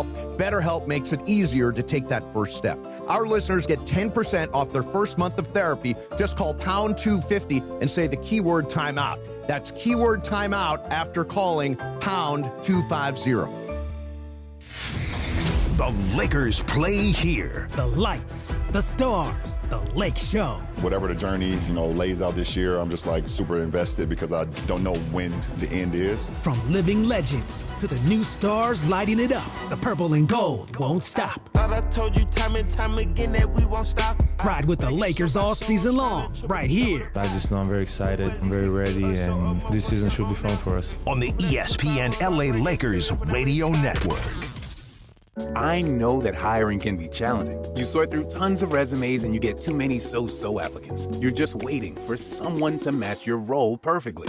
yourself, BetterHelp makes it easier to take that first step. Our listeners get 10% off their first month of therapy. Just call pound 250 and say the keyword timeout. That's keyword timeout after calling pound 250. The Lakers play here. The lights, the stars, the Lake Show. Whatever the journey, lays out this year, I'm just super invested because I don't know when the end is. From living legends to the new stars lighting it up, the purple and gold won't stop. Thought I told you time and time again that we won't stop. Ride with the Lakers all season long, right here. I just know I'm very excited, I'm very ready, and this season should be fun for us. On the ESPN LA Lakers Radio Network. I know that hiring can be challenging. You sort through tons of resumes and you get too many so-so applicants. You're just waiting for someone to match your role perfectly.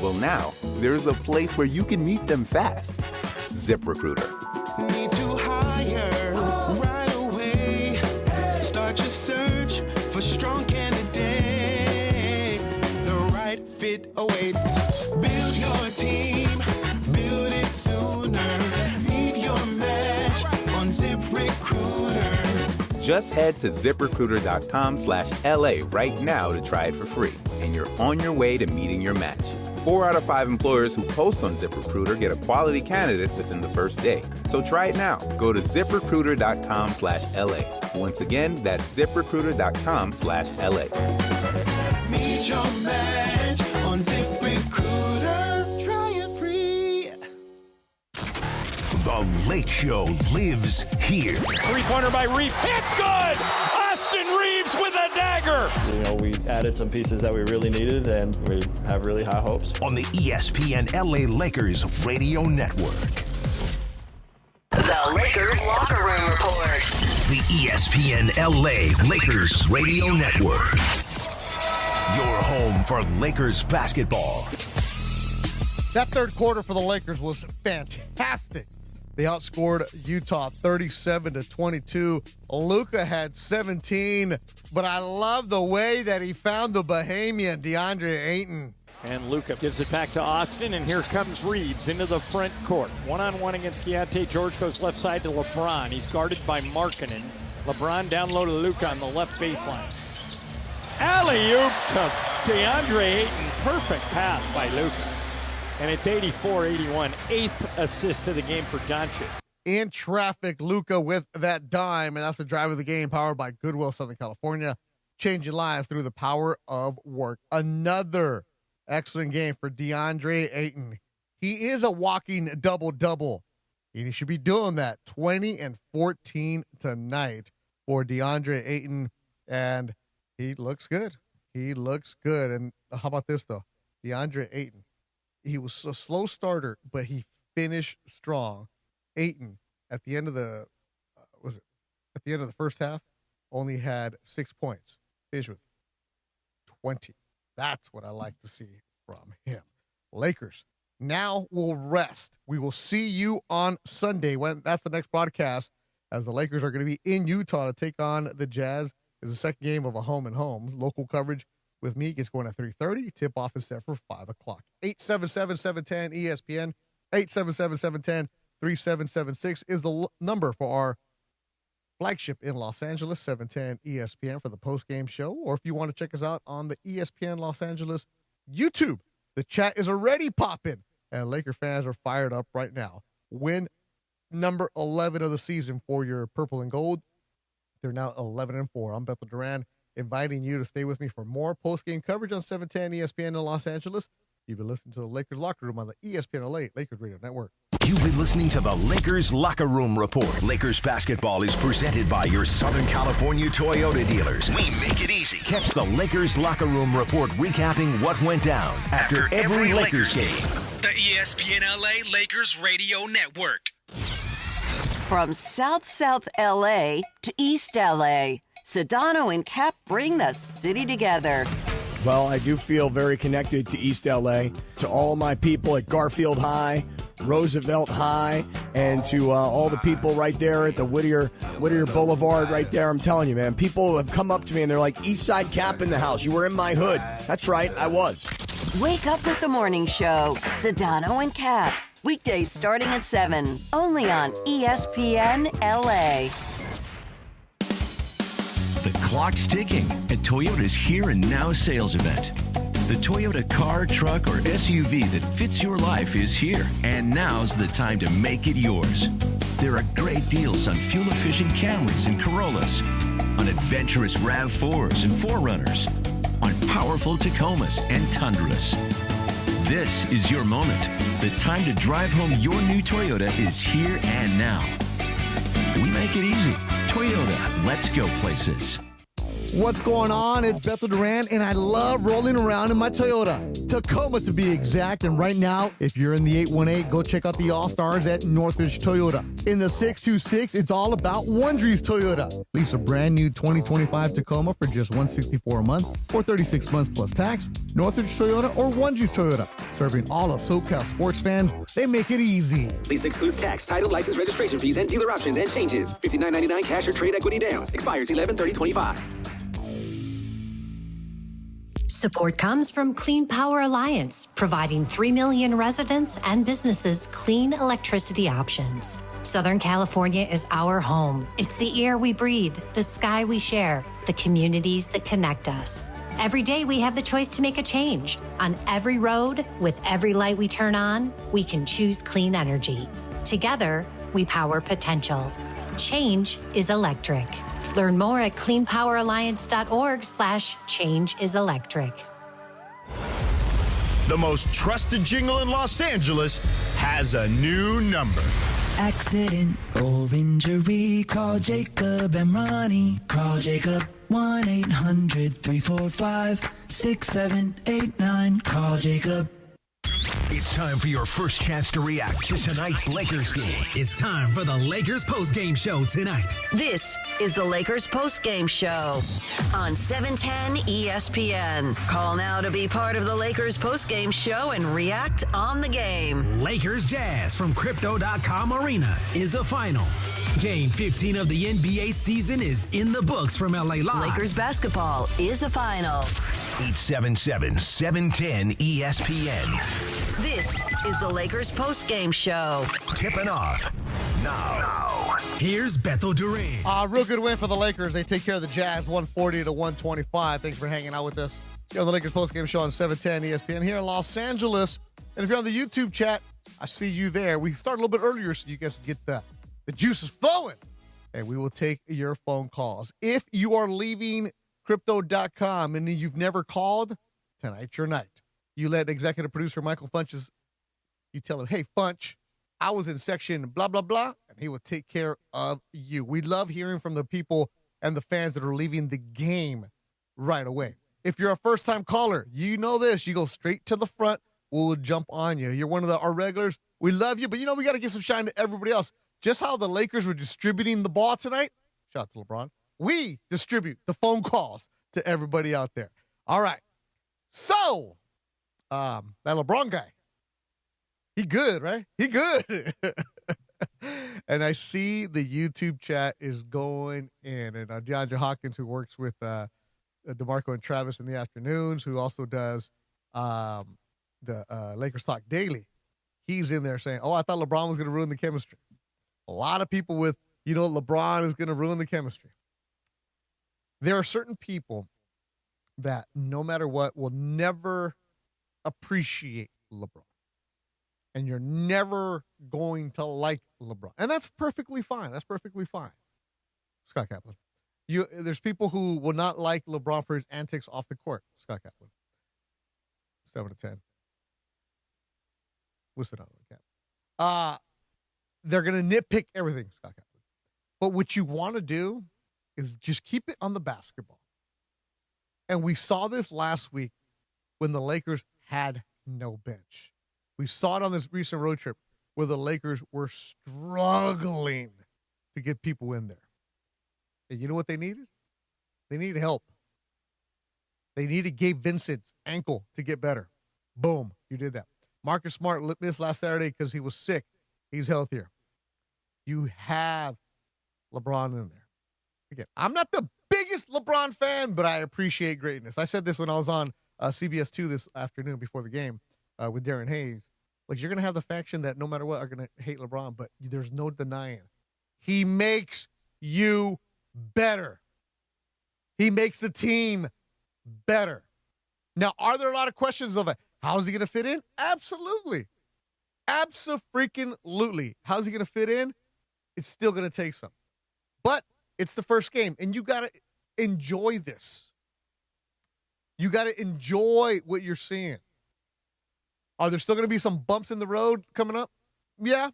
Well, now, there's a place where you can meet them fast. ZipRecruiter. Need to hire right away. Start your search for strong candidates. The right fit awaits. Build your team. Build it sooner. Meet your match on ZipRecruiter. Just head to ZipRecruiter.com/LA right now to try it for free. And you're on your way to meeting your match. 4 out of 5 employers who post on ZipRecruiter get a quality candidate within the first day. So try it now. Go to ZipRecruiter.com/LA. Once again, that's ZipRecruiter.com/LA. Meet your match on ZipRecruiter. Try it free. The Lake Show lives here. Three-pointer by Reeves. It's good! Austin Reeves with a dagger! We added some pieces that we really needed, and we have really high hopes. On the ESPN LA Lakers Radio Network. The Lakers Locker Room Report. The ESPN LA Lakers Radio Network. Your home for Lakers basketball. That third quarter for the Lakers was fantastic. They outscored Utah 37-22. Luka had 17, but I love the way that he found the Bahamian, DeAndre Ayton. And Luka gives it back to Austin, and here comes Reeves into the front court. One-on-one against Keontae George, goes left side to LeBron. He's guarded by Markkanen. LeBron down low to Luka on the left baseline. Alley-oop to DeAndre Ayton. Perfect pass by Luka. And it's 84-81, 8th assist to the game for Doncic. In traffic, Luka with that dime, and that's the drive of the game powered by Goodwill, Southern California. Changing lives through the power of work. Another excellent game for DeAndre Ayton. He is a walking double-double, and he should be doing that. 20 and 14 tonight for DeAndre Ayton, and he looks good. He looks good. And how about this, though? DeAndre Ayton. He was a slow starter, but he finished strong. Ayton, at the end of the first half, only had 6 points. Finished with 20. That's what I like to see from him. Lakers now will rest. We will see you on Sunday when that's the next broadcast, as the Lakers are going to be in Utah to take on the Jazz. It's the second game of a home and home. Local coverage with me gets going at 3:30. Tip-off is set for 5 o'clock. 877-710-ESPN. 877-710-3776 is the number for our flagship in Los Angeles, 710 ESPN for the post-game show. Or if you want to check us out on the ESPN Los Angeles YouTube, the chat is already popping, and Laker fans are fired up right now. Win number 11 of the season for your purple and gold. They're now 11-4. I'm Beto Duran, inviting you to stay with me for more post-game coverage on 710 ESPN in Los Angeles. You've been listening to the Lakers Locker Room on the ESPN LA Lakers Radio Network. You've been listening to the Lakers Locker Room Report. Lakers basketball is presented by your Southern California Toyota dealers. We make it easy. Catch the Lakers Locker Room Report recapping what went down after every Lakers game. The ESPN LA Lakers Radio Network. From South LA to East LA, Sedano and Cap bring the city together. Well, I do feel very connected to East LA, to all my people at Garfield High, Roosevelt High, and to all the people right there at the Whittier Boulevard right there. I'm telling you, man, people have come up to me and they're like, East Side Cap in the house. You were in my hood. That's right, I was. Wake up with the morning show. Sedano and Cap. Weekdays starting at 7, only on ESPN LA. The clock's ticking at Toyota's Here and Now sales event. The Toyota car, truck, or SUV that fits your life is here, and now's the time to make it yours. There are great deals on fuel-efficient Camrys and Corollas, on adventurous RAV4s and 4Runners, on powerful Tacomas and Tundras. This is your moment. The time to drive home your new Toyota is here and now. We make it easy. Toyota, let's go places. What's going on? It's Beto Duran, and I love rolling around in my Toyota. Tacoma, to be exact. And right now, if you're in the 818, go check out the All-Stars at Northridge Toyota. In the 626, it's all about Wondries Toyota. Lease a brand new 2025 Tacoma for just $164 a month or 36 months plus tax. Northridge Toyota or Wondries Toyota. Serving all of SoCal sports fans, they make it easy. Lease excludes tax, title, license, registration fees, and dealer options and changes. $59.99 cash or trade equity down. Expires 11/30/25. Support comes from Clean Power Alliance, providing 3 million residents and businesses clean electricity options. Southern California is our home. It's the air we breathe, the sky we share, the communities that connect us. Every day we have the choice to make a change. On every road, with every light we turn on, we can choose clean energy. Together, we power potential. Change is electric. Learn more at cleanpoweralliance.org/changeIsElectric. The most trusted jingle in Los Angeles has a new number. Accident or injury, call Jacob and Ronnie. Call Jacob 1-800-345-6789. Call Jacob. It's time for your first chance to react to tonight's Lakers game. It's time for the Lakers postgame show tonight. This is the Lakers postgame show on 710 ESPN. Call now to be part of the Lakers postgame show and react on the game. Lakers Jazz from Crypto.com Arena is a final. Game 15 of the NBA season is in the books from LA Live. Lakers basketball is a final. 877-710 ESPN. This is the Lakers postgame show. Tipping off now. Here's Beto Duran. Real good win for the Lakers. They take care of the Jazz 140-125. Thanks for hanging out with us here on the Lakers postgame show on 710 ESPN here in Los Angeles. And if you're on the YouTube chat, I see you there. We start a little bit earlier so you guys can get the juices flowing. And we will take your phone calls. If you are leaving Crypto.com and you've never called, tonight's your night. You let executive producer Michael Funches, you tell him, hey, Funch, I was in section blah, blah, blah, and he will take care of you. We love hearing from the people and the fans that are leaving the game right away. If you're a first-time caller, you know this. You go straight to the front. We'll jump on you. You're one of our regulars. We love you, but, we got to give some shine to everybody else. Just how the Lakers were distributing the ball tonight, shout out to LeBron, we distribute the phone calls to everybody out there. All right. So, that LeBron guy, he good, right? He good. And I see the YouTube chat is going in. And DeAndre Hawkins, who works with DeMarco and Travis in the afternoons, who also does the Lakers Talk Daily, he's in there saying, I thought LeBron was going to ruin the chemistry. A lot of people with, LeBron is going to ruin the chemistry. There are certain people that no matter what will never appreciate LeBron. And you're never going to like LeBron. And that's perfectly fine. That's perfectly fine. Scott Kaplan. There's people who will not like LeBron for his antics off the court. Scott Kaplan. 7 to 10. We'll sit down on the cap. They're going to nitpick everything, Scott Kaplan. But what you want to do is just keep it on the basketball. And we saw this last week when the Lakers had no bench. We saw it on this recent road trip where the Lakers were struggling to get people in there. And you know what they needed? They needed help. They needed Gabe Vincent's ankle to get better. Boom, you did that. Marcus Smart missed last Saturday because he was sick. He's healthier. You have LeBron in there. Again, I'm not the biggest LeBron fan, but I appreciate greatness. I said this when I was on CBS 2 this afternoon before the game with Darren Hayes. Like, you're going to have the faction that no matter what are going to hate LeBron, but there's no denying. He makes you better. He makes the team better. Now, are there a lot of questions of it? How is he going to fit in? Absolutely. Abso-freaking-lutely. How's he going to fit in? It's still going to take some. But it's the first game, and you got to enjoy this. You got to enjoy what you're seeing. Are there still going to be some bumps in the road coming up? Yeah.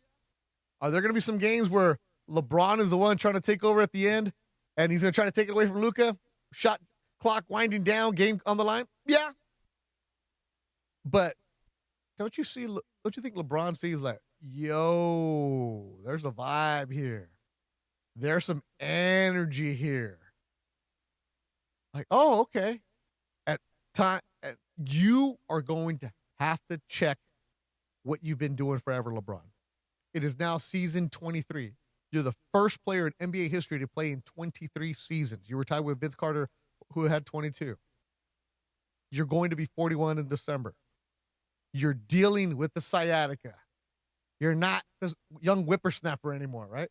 Are there going to be some games where LeBron is the one trying to take over at the end, and he's going to try to take it away from Luka? Shot clock winding down, game on the line? Yeah. But don't you think LeBron sees like, yo, there's a vibe here. There's some energy here. Like, oh, okay. You are going to have to check what you've been doing forever, LeBron. It is now season 23. You're the first player in NBA history to play in 23 seasons. You were tied with Vince Carter, who had 22. You're going to be 41 in December. You're dealing with the sciatica. You're not this young whippersnapper anymore, right?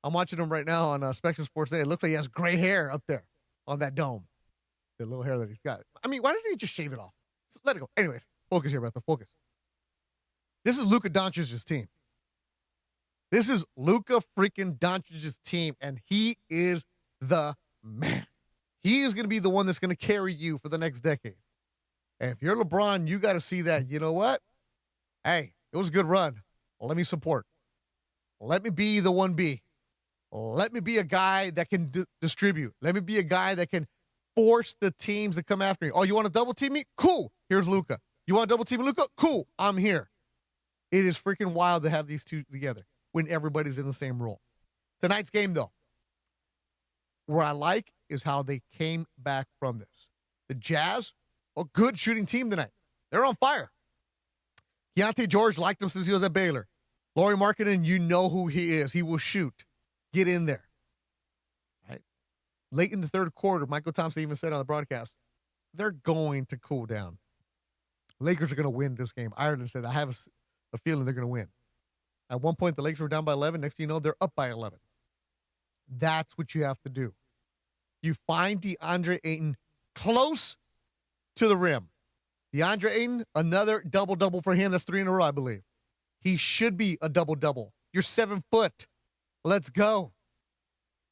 I'm watching him right now on Spectrum Sports Day. It looks like he has gray hair up there on that dome. The little hair that he's got. I mean, why doesn't he just shave it off? Just let it go. Anyways, focus here, Beto. Focus. This is Luka Doncic's team. This is Luka freaking Doncic's team, and he is the man. He is going to be the one that's going to carry you for the next decade. And if you're LeBron, you got to see that, you know what? Hey, it was a good run. Let me support. Let me be the 1B. Let me be a guy that can distribute. Let me be a guy that can force the teams to come after me. Oh, you want to double team me? Cool. Here's Luka. You want to double team Luka? Cool. I'm here. It is freaking wild to have these two together when everybody's in the same role. Tonight's game, though, what I like is how they came back from this. The Jazz, a good shooting team tonight. They're on fire. Keontae George liked him since he was at Baylor. Lauri Markkanen, you know who he is. He will shoot. Get in there. Right? Late in the third quarter, Michael Thompson even said on the broadcast, they're going to cool down. Lakers are going to win this game. Ireland said, I have a feeling they're going to win. At one point, the Lakers were down by 11. Next thing you know, they're up by 11. That's what you have to do. You find DeAndre Ayton close to the rim. DeAndre Ayton, another double-double for him. That's 3 in a row, I believe. He should be a double-double. You're 7 foot. Let's go.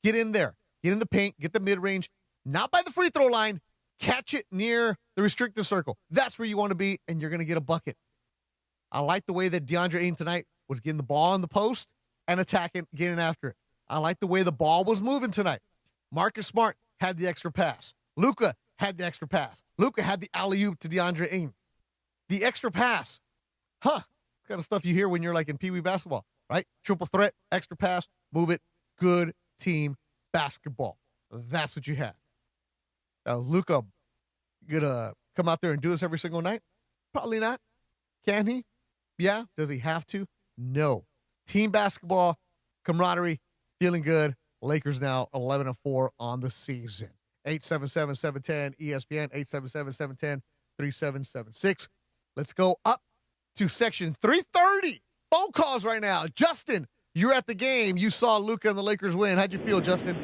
Get in there. Get in the paint. Get the mid-range. Not by the free throw line. Catch it near the restricted circle. That's where you want to be, and you're going to get a bucket. I like the way that DeAndre Ayton tonight was getting the ball on the post and attacking, getting after it. I like the way the ball was moving tonight. Marcus Smart had the extra pass. Luka had the extra pass. Luka had the alley-oop to DeAndre Ayton. The extra pass. Kind of stuff you hear when you're like in Pee Wee basketball, right? Triple threat, extra pass, move it. Good team basketball. That's what you had. Now, Luka gonna come out there and do this every single night? Probably not. Can he? Yeah. Does he have to? No. Team basketball, camaraderie, feeling good. Lakers now 11-4 on the season. 877-710-ESPN, 877-710-3776. Let's go up to section 330. Phone calls right now. Justin, you're at the game. You saw Luka and the Lakers win. How'd you feel, Justin?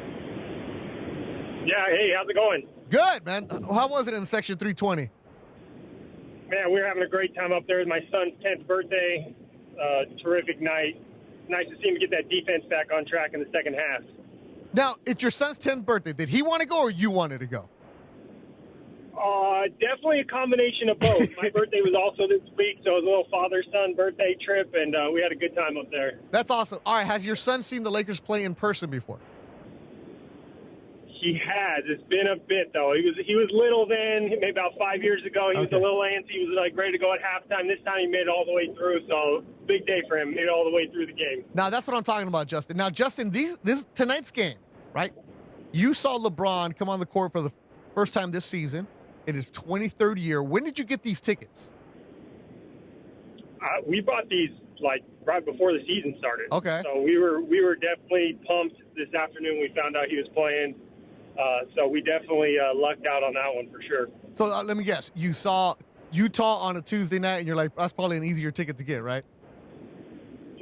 Yeah, hey, how's it going? Good, man. How was it in section 320? Man, we were having a great time up there. It was my son's 10th birthday. Terrific night. Nice to see him get that defense back on track in the second half. Now, it's your son's 10th birthday. Did he want to go or you wanted to go? Definitely a combination of both. My birthday was also this week, so it was a little father-son birthday trip, and we had a good time up there. That's awesome. All right, has your son seen the Lakers play in person before? He has. It's been a bit, though. He was little then, maybe about 5 years ago. He was a little antsy. He was like ready to go at halftime. This time he made it all the way through, so big day for him. Made it all the way through the game. Now, that's what I'm talking about, Justin. Now, Justin, this tonight's game, right? You saw LeBron come on the court for the first time this season in his 23rd year. When did you get these tickets? We bought these like right before the season started. Okay. So we were definitely pumped this afternoon. We found out he was playing. So we definitely lucked out on that one for sure. So let me guess. You saw Utah on a Tuesday night, and you're like, that's probably an easier ticket to get, right?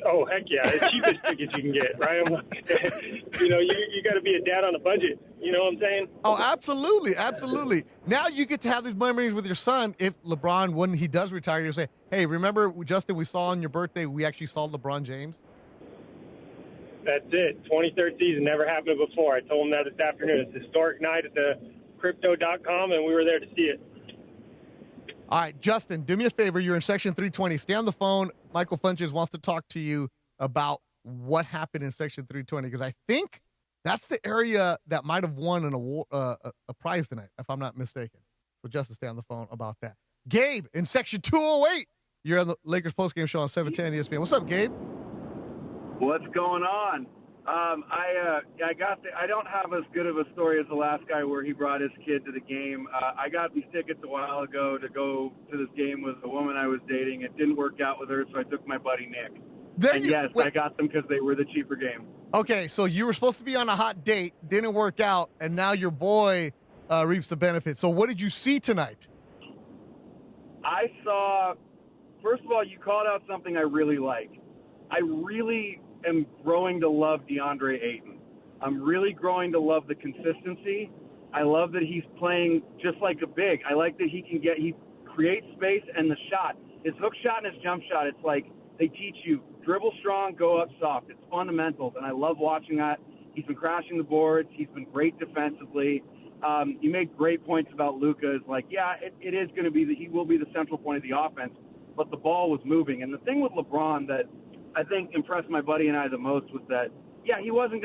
Oh, heck yeah. The cheapest tickets you can get, right? I'm like, you got to be a dad on a budget. You know what I'm saying? Oh, absolutely. Absolutely. Now you get to have these memories with your son. If LeBron, when he does retire, you say, hey, remember, Justin, we saw on your birthday, we actually saw LeBron James? That's it. 23rd season. Never happened before. I told him that this afternoon. It's a historic night at the crypto.com, and we were there to see it. All right, Justin, do me a favor. You're in section 320. Stay on the phone. Michael Funches wants to talk to you about what happened in section 320, because I think that's the area that might have won an award, a prize tonight, if I'm not mistaken. So Justin, stay on the phone about that. Gabe in section 208. You're on the Lakers postgame show on 710 ESPN. What's up, Gabe? What's going on? I don't have as good of a story as the last guy where he brought his kid to the game. I got these tickets a while ago to go to this game with a woman I was dating. It didn't work out with her, so I took my buddy Nick. I got them because they were the cheaper game. Okay, so you were supposed to be on a hot date, didn't work out, and now your boy reaps the benefit. So what did you see tonight? I saw, first of all, you called out something I really like. I really am growing to love DeAndre Ayton. I'm really growing to love the consistency. I love that he's playing just like a big. I like that he creates space, and the shot, his hook shot and his jump shot, it's like they teach you dribble strong, go up soft. It's fundamentals, and I love watching that. He's been crashing the boards. He's been great defensively. You made great points about Luka. It's like, yeah, it is going to be he will be the central point of the offense, but the ball was moving. And the thing with LeBron that I think impressed my buddy and I the most was that, yeah, he wasn't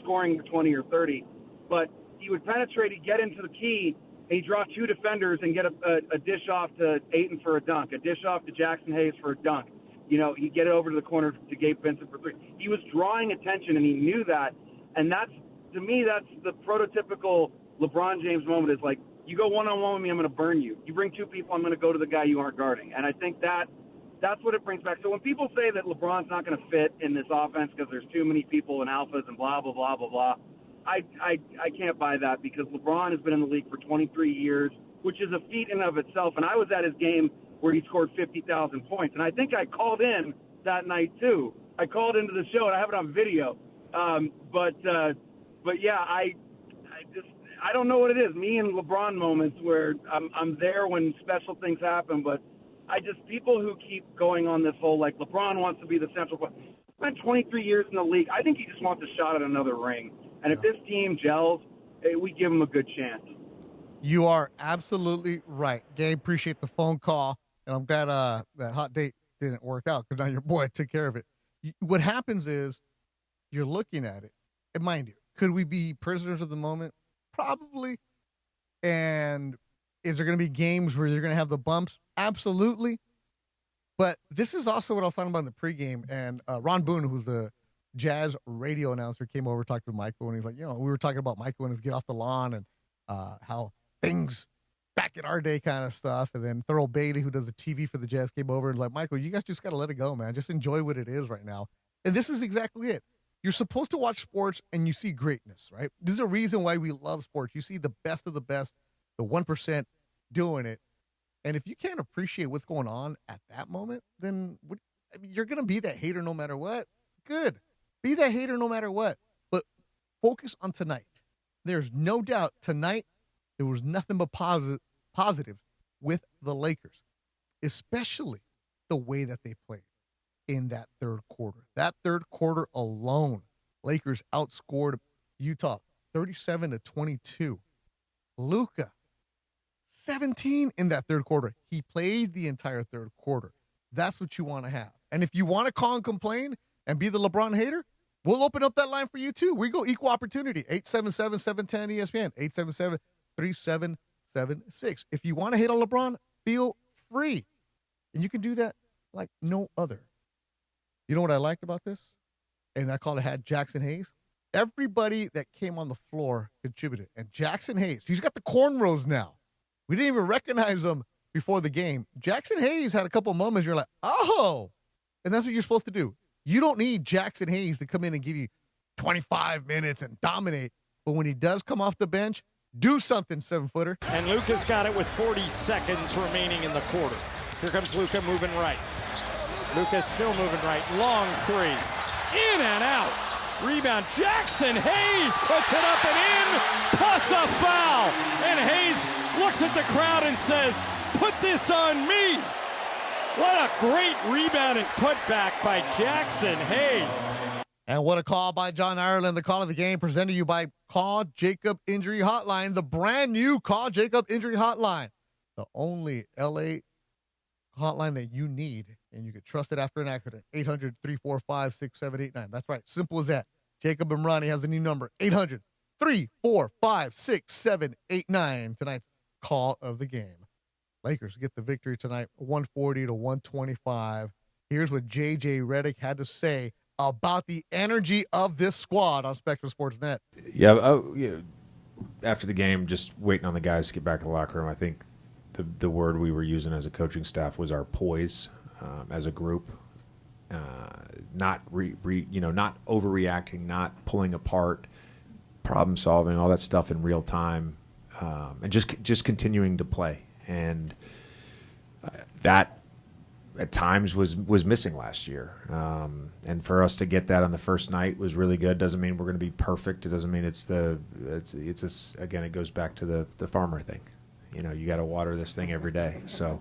scoring 20 or 30, but he would penetrate, he'd get into the key, and he'd draw two defenders and get a dish off to Ayton for a dunk, a dish off to Jackson Hayes for a dunk. He'd get it over to the corner to Gabe Vincent for three. He was drawing attention, and he knew that. And to me, that's the prototypical LeBron James moment, is like, you go one-on-one with me, I'm going to burn you. You bring two people, I'm going to go to the guy you aren't guarding. And I think that's what it brings back. So when people say that LeBron's not going to fit in this offense because there's too many people and alphas and blah, blah, blah, blah, blah, I can't buy that, because LeBron has been in the league for 23 years, which is a feat in and of itself. And I was at his game where he scored 50,000 points. And I think I called in that night too. I called into the show, and I have it on video. But yeah, I don't know what it is. Me and LeBron moments where I'm there when special things happen, but people who keep going on this whole, like, LeBron wants to be the central point. Spent 23 years in the league. I think he just wants a shot at another ring. And if this team gels, we give him a good chance. You are absolutely right, Gabe. Appreciate the phone call, and I'm glad that hot date didn't work out, because now your boy took care of it. What happens is you're looking at it, and mind you, could we be prisoners of the moment? Probably. And is there going to be games where you're going to have the bumps? Absolutely. But this is also what I was talking about in the pregame, and Ron Boone, who's the Jazz radio announcer, came over, talked to Michael, and he's like, we were talking about Michael and his get off the lawn and how things back in our day kind of stuff. And then Thurl Bailey, who does the TV for the Jazz, came over and like, Michael, you guys just got to let it go, man. Just enjoy what it is right now. And this is exactly it. You're supposed to watch sports and you see greatness, right? This is a reason why we love sports. You see the best of the best, the 1% doing it. And if you can't appreciate what's going on at that moment, then you're going to be that hater no matter what. Good. Be that hater no matter what. But focus on tonight. There's no doubt tonight there was nothing but positives with the Lakers, especially the way that they played in that third quarter. That third quarter alone, Lakers outscored Utah 37-22. Luka, 17 in that third quarter. He played the entire third quarter. That's what you want to have. And if you want to call and complain and be the LeBron hater, we'll open up that line for you too. We go equal opportunity. 877-710-ESPN. 877-3776. If you want to hate on LeBron, feel free. And you can do that like no other. You know what I liked about this? And I call it had Jackson Hayes. Everybody that came on the floor contributed. And Jackson Hayes, he's got the cornrows now. We didn't even recognize him before the game. Jackson Hayes had a couple moments. You're like, oh, and that's what you're supposed to do. You don't need Jackson Hayes to come in and give you 25 minutes and dominate. But when he does come off the bench, Do something, 7-footer. And Luka's got it with 40 seconds remaining in the quarter. Here comes Luka moving right. Luka's still moving right. Long three. In and out. Rebound. Jackson Hayes puts it up and in. Plus a foul. And Hayes looks at the crowd and says, "Put this on me." What a great rebound and putback by Jackson Hayes. And what a call by John Ireland. The call of the game presented to you by Call Jacob Injury Hotline, the brand new Call Jacob Injury Hotline. The only LA hotline that you need, and you can trust it after an accident. 800-345-6789. That's right. Simple as that. Jacob and Ronnie has a new number. 800-345-6789. Tonight's call of the game. Lakers get the victory tonight, 140-125. Here's what J.J. Redick had to say about the energy of this squad on Spectrum Sports Net. Yeah, after the game, just waiting on the guys to get back to the locker room. I think the word we were using as a coaching staff was our poise as a group. Not not overreacting, not pulling apart, problem solving, all that stuff in real time, and just continuing to play. And that at times was missing last year. And for us to get that on the first night was really good. Doesn't mean we're going to be perfect. It doesn't mean again, it goes back to the farmer thing. You got to water this thing every day. So,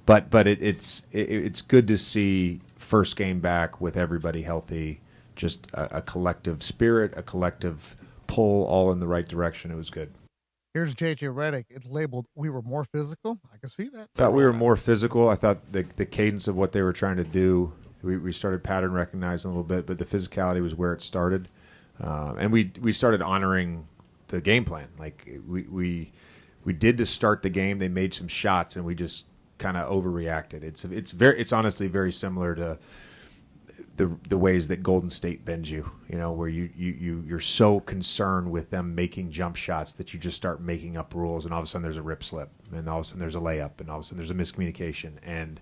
but it's good to see first game back with everybody healthy, just a collective spirit, a collective pull, all in the right direction. It was good. Here's J.J. Redick. It's labeled, "We were more physical." I can see that. Thought we were more physical. I thought the cadence of what they were trying to do, we started pattern recognizing a little bit, but the physicality was where it started. And we started honoring the game plan. Like we did to start the game. They made some shots, and we just kind of overreacted. It's honestly very similar to the ways that Golden State bends you, where you're so concerned with them making jump shots that you just start making up rules, and all of a sudden there's a rip slip, and all of a sudden there's a layup, and all of a sudden there's a miscommunication. And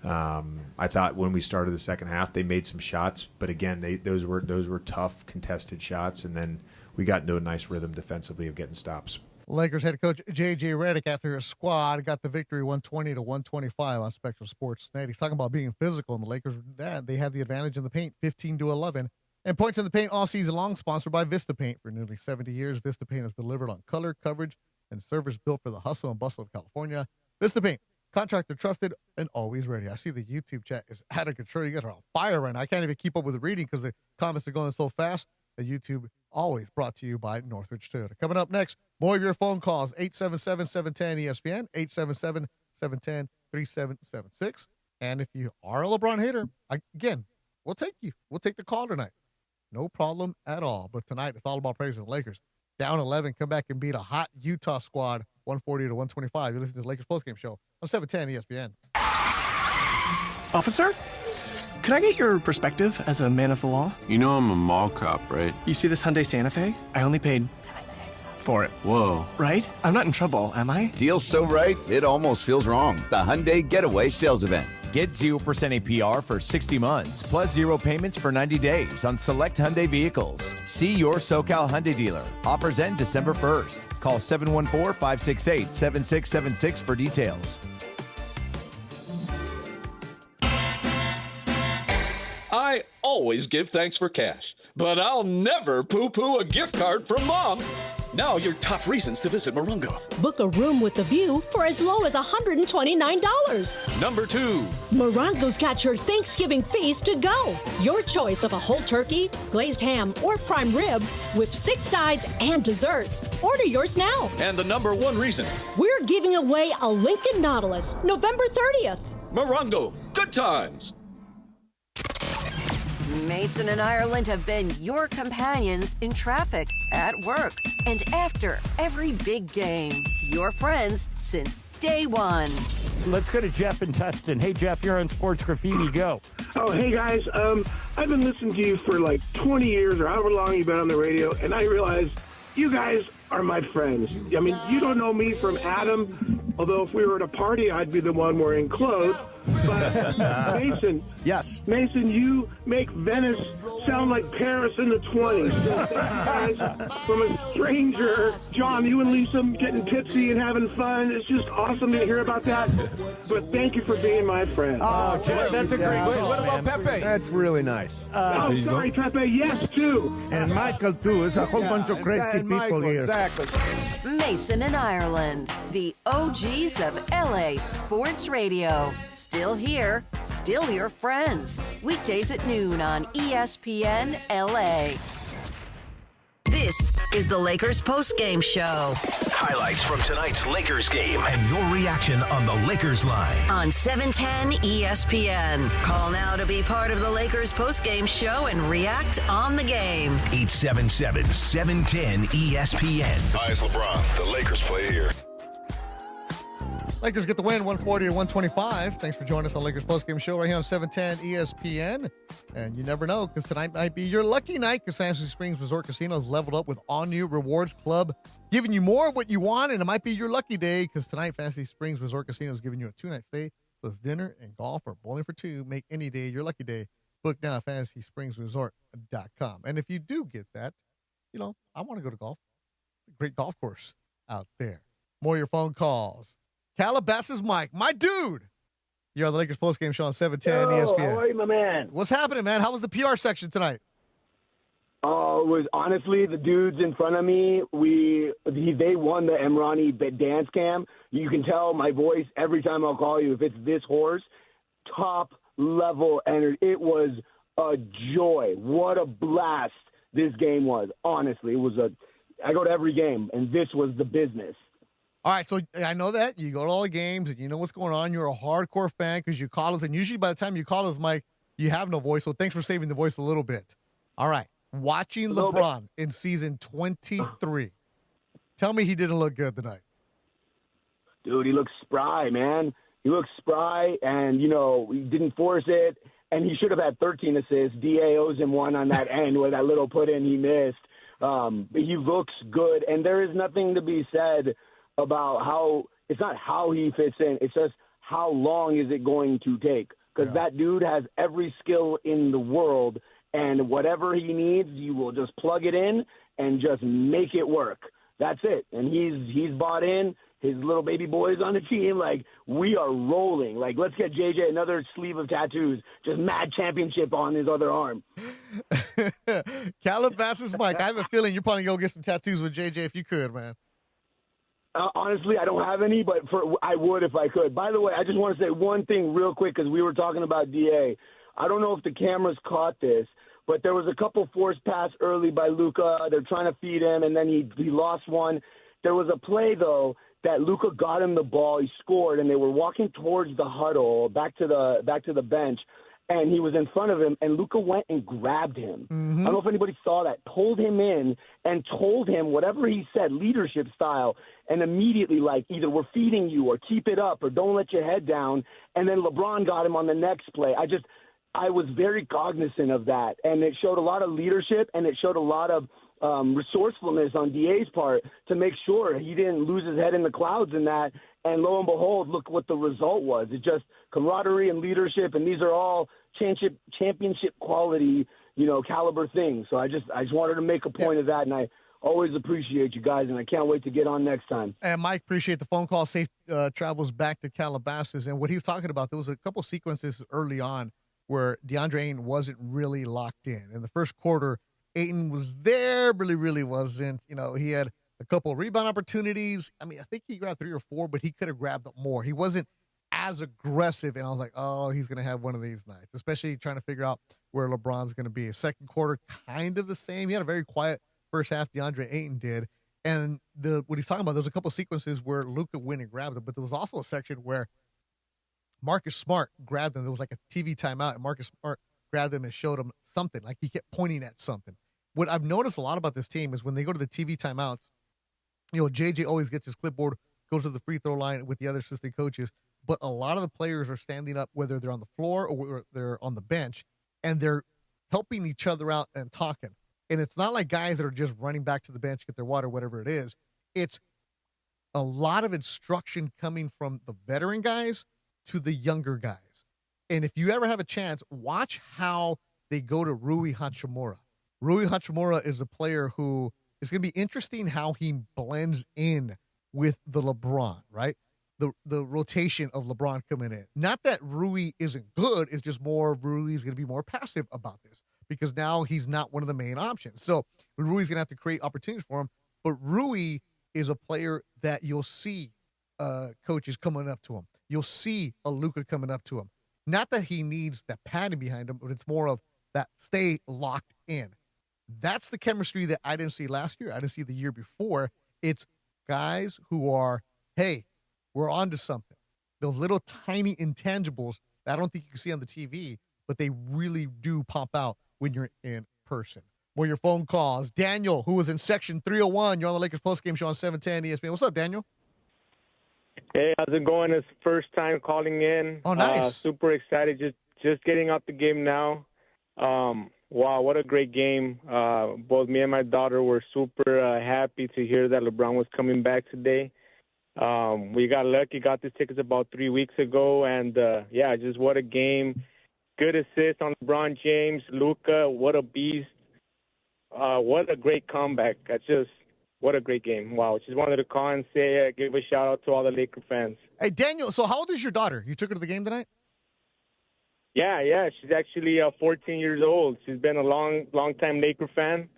I thought when we started the second half, they made some shots, but again, those were tough, contested shots, and then we got into a nice rhythm defensively of getting stops. Lakers head coach J.J. Redick, after his squad got the victory 120-125 on Spectrum Sports Net. He's talking about being physical, and the Lakers, they had the advantage in the paint, 15-11. And points in the paint all season long, sponsored by Vista Paint. For nearly 70 years, Vista Paint has delivered on color, coverage, and service built for the hustle and bustle of California. Vista Paint, contractor trusted and always ready. I see the YouTube chat is out of control. You guys are on fire right now. I can't even keep up with the reading because the comments are going so fast. The YouTube always brought to you by Northridge Toyota. Coming up next, more of your phone calls, 877-710-ESPN, 877-710-3776. And if you are a LeBron hater, again, we'll take you. We'll take the call tonight. No problem at all. But tonight, it's all about praising the Lakers. Down 11, come back and beat a hot Utah squad, 140-125. You listen to the Lakers postgame show on 710 ESPN. Officer? Could I get your perspective as a man of the law? You know I'm a mall cop, right? You see this Hyundai Santa Fe? I only paid for it. Whoa. Right? I'm not in trouble, am I? Deal's so right, it almost feels wrong. The Hyundai Getaway Sales Event. Get 0% APR for 60 months, plus 0 payments for 90 days on select Hyundai vehicles. See your SoCal Hyundai dealer. Offers end December 1st. Call 714-568-7676 for details. I always give thanks for cash, but I'll never poo-poo a gift card from Mom. Now your top reasons to visit Morongo. Book a room with a view for as low as $129. Number 2. Morongo's got your Thanksgiving feast to go. Your choice of a whole turkey, glazed ham, or prime rib with 6 sides and dessert. Order yours now. And the number 1 reason. We're giving away a Lincoln Nautilus November 30th. Morongo, good times. Mason and Ireland have been your companions in traffic, at work, and after every big game. Your friends since day one. Let's go to Jeff in Tustin. Hey, Jeff, you're on Sports Graffiti. Go. Oh, hey, guys. I've been listening to you for like 20 years or however long you've been on the radio, and I realize you guys are my friends. I mean, you don't know me from Adam, although if we were at a party, I'd be the one wearing clothes. But, Mason. Yes. Mason, you make Venice sound like Paris in the 20s. So thank you guys. From a stranger, John, you and Lisa getting tipsy and having fun. It's just awesome to hear about that. But thank you for being my friend. Oh, that's a great Wait, what about Pepe? That's really nice. Sorry, Pepe. Yes, too. And Michael, too. There's a whole bunch of crazy people here. Exactly. Mason and Ireland, the OGs of LA Sports Radio. Still here, still your friends. Weekdays at noon on ESPN LA. This is the Lakers postgame show. Highlights from tonight's Lakers game and your reaction on the Lakers line. On 710 ESPN. Call now to be part of the Lakers postgame show and react on the game. 877-710 ESPN. Hi, it's LeBron. The Lakers play here. Lakers get the win, 140 to 125. Thanks for joining us on Lakers postgame show right here on 710 ESPN. And you never know, because tonight might be your lucky night, because Fantasy Springs Resort Casino is leveled up with all-new Rewards Club, giving you more of what you want, and it might be your lucky day, because tonight Fantasy Springs Resort Casino is giving you a 2-night stay, plus dinner and golf or bowling for two. Make any day your lucky day. Book now at FantasySpringsResort.com. And if you do get that, I want to go to golf. Great golf course out there. More of your phone calls. Calabasas Mike, my dude. You're on the Lakers postgame show on 710 ESPN. How are you, my man? What's happening, man? How was the PR section tonight? Oh, it was honestly the dudes in front of me. They won the Emrani dance cam. You can tell my voice every time I'll call you if it's this hoarse. Top level energy. It was a joy. What a blast this game was. Honestly, I go to every game, and this was the business. All right, so I know that. You go to all the games, and you know what's going on. You're a hardcore fan because you call us, and usually by the time you call us, Mike, you have no voice, so thanks for saving the voice a little bit. All right, watching LeBron in season 23. Tell me he didn't look good tonight. Dude, he looks spry, man. He looks spry, and, he didn't force it, and he should have had 13 assists. DA owes him one on that end where that little put-in he missed. But he looks good, and there is nothing to be said about how it's not how he fits in. It's just how long is it going to take? Because that dude has every skill in the world, and whatever he needs, you will just plug it in and just make it work. That's it. And he's bought in. His little baby boys on the team, we are rolling. Let's get JJ another sleeve of tattoos, just mad championship on his other arm. Calabasas Mike, I have a feeling you're probably going to get some tattoos with JJ if you could, man. Honestly, I don't have any, but I would if I could. By the way, I just want to say one thing real quick because we were talking about DA. I don't know if the cameras caught this, but there was a couple forced pass early by Luka. They're trying to feed him, and then he lost one. There was a play, though, that Luka got him the ball. He scored, and they were walking towards the huddle, back to the bench. And he was in front of him, and Luka went and grabbed him. Mm-hmm. I don't know if anybody saw that. Pulled him in and told him whatever he said, leadership style, and immediately, either we're feeding you or keep it up or don't let your head down. And then LeBron got him on the next play. I was very cognizant of that, and it showed a lot of leadership, and it showed a lot of resourcefulness on DA's part to make sure he didn't lose his head in the clouds in that. And lo and behold, look what the result was. It's just camaraderie and leadership, and these are all championship quality, caliber things. So I just wanted to make a point of that, and I always appreciate you guys, and I can't wait to get on next time. And Mike, appreciate the phone call. Safe travels back to Calabasas. And what he's talking about, there was a couple sequences early on where DeAndre Ayton wasn't really locked in. In the first quarter, Ayton was there, really wasn't. He had a couple of rebound opportunities. I think he grabbed 3 or 4, but he could have grabbed more. He wasn't as aggressive, and I was like, oh, he's going to have one of these nights, especially trying to figure out where LeBron's going to be. Second quarter, kind of the same. He had a very quiet first half, DeAndre Ayton did. And what he's talking about, there's a couple of sequences where Luka went and grabbed him, but there was also a section where Marcus Smart grabbed him. There was like a TV timeout, and Marcus Smart grabbed him and showed him something. He kept pointing at something. What I've noticed a lot about this team is when they go to the TV timeouts, JJ always gets his clipboard, goes to the free throw line with the other assistant coaches, but a lot of the players are standing up, whether they're on the floor or whether they're on the bench, and they're helping each other out and talking. And it's not like guys that are just running back to the bench, get their water, whatever it is. It's a lot of instruction coming from the veteran guys to the younger guys. And if you ever have a chance, watch how they go to Rui Hachimura. Rui Hachimura is a player who is going to be interesting how he blends in with the LeBron, right? The rotation of LeBron coming in. Not that Rui isn't good, it's just more Rui's going to be more passive about this because now he's not one of the main options. So Rui's going to have to create opportunities for him. But Rui is a player that you'll see coaches coming up to him. You'll see a Luka coming up to him. Not that he needs that padding behind him, but it's more of that stay locked in. That's the chemistry that I didn't see last year. I didn't see the year before. It's guys who are, hey, we're on to something. Those little tiny intangibles that I don't think you can see on the TV, but they really do pop out when you're in person. More your phone calls. Daniel, who was in section 301, you're on the Lakers postgame show on 710 ESPN. What's up, Daniel? Hey, how's it going? It's first time calling in. Oh, nice. Super excited. Just getting out the game now. Wow, what a great game. Both me and my daughter were super happy to hear that LeBron was coming back today. We got lucky, got the tickets about 3 weeks ago, and yeah, just what a game. Good assist on LeBron James. Luka, what a beast. What a great comeback. What a great game. Wow, just wanted to call and say, give a shout out to all the Laker fans. Hey, Daniel, so how old is your daughter? You took her to the game tonight? Yeah, she's actually 14 years old. She's been a long time Laker fan.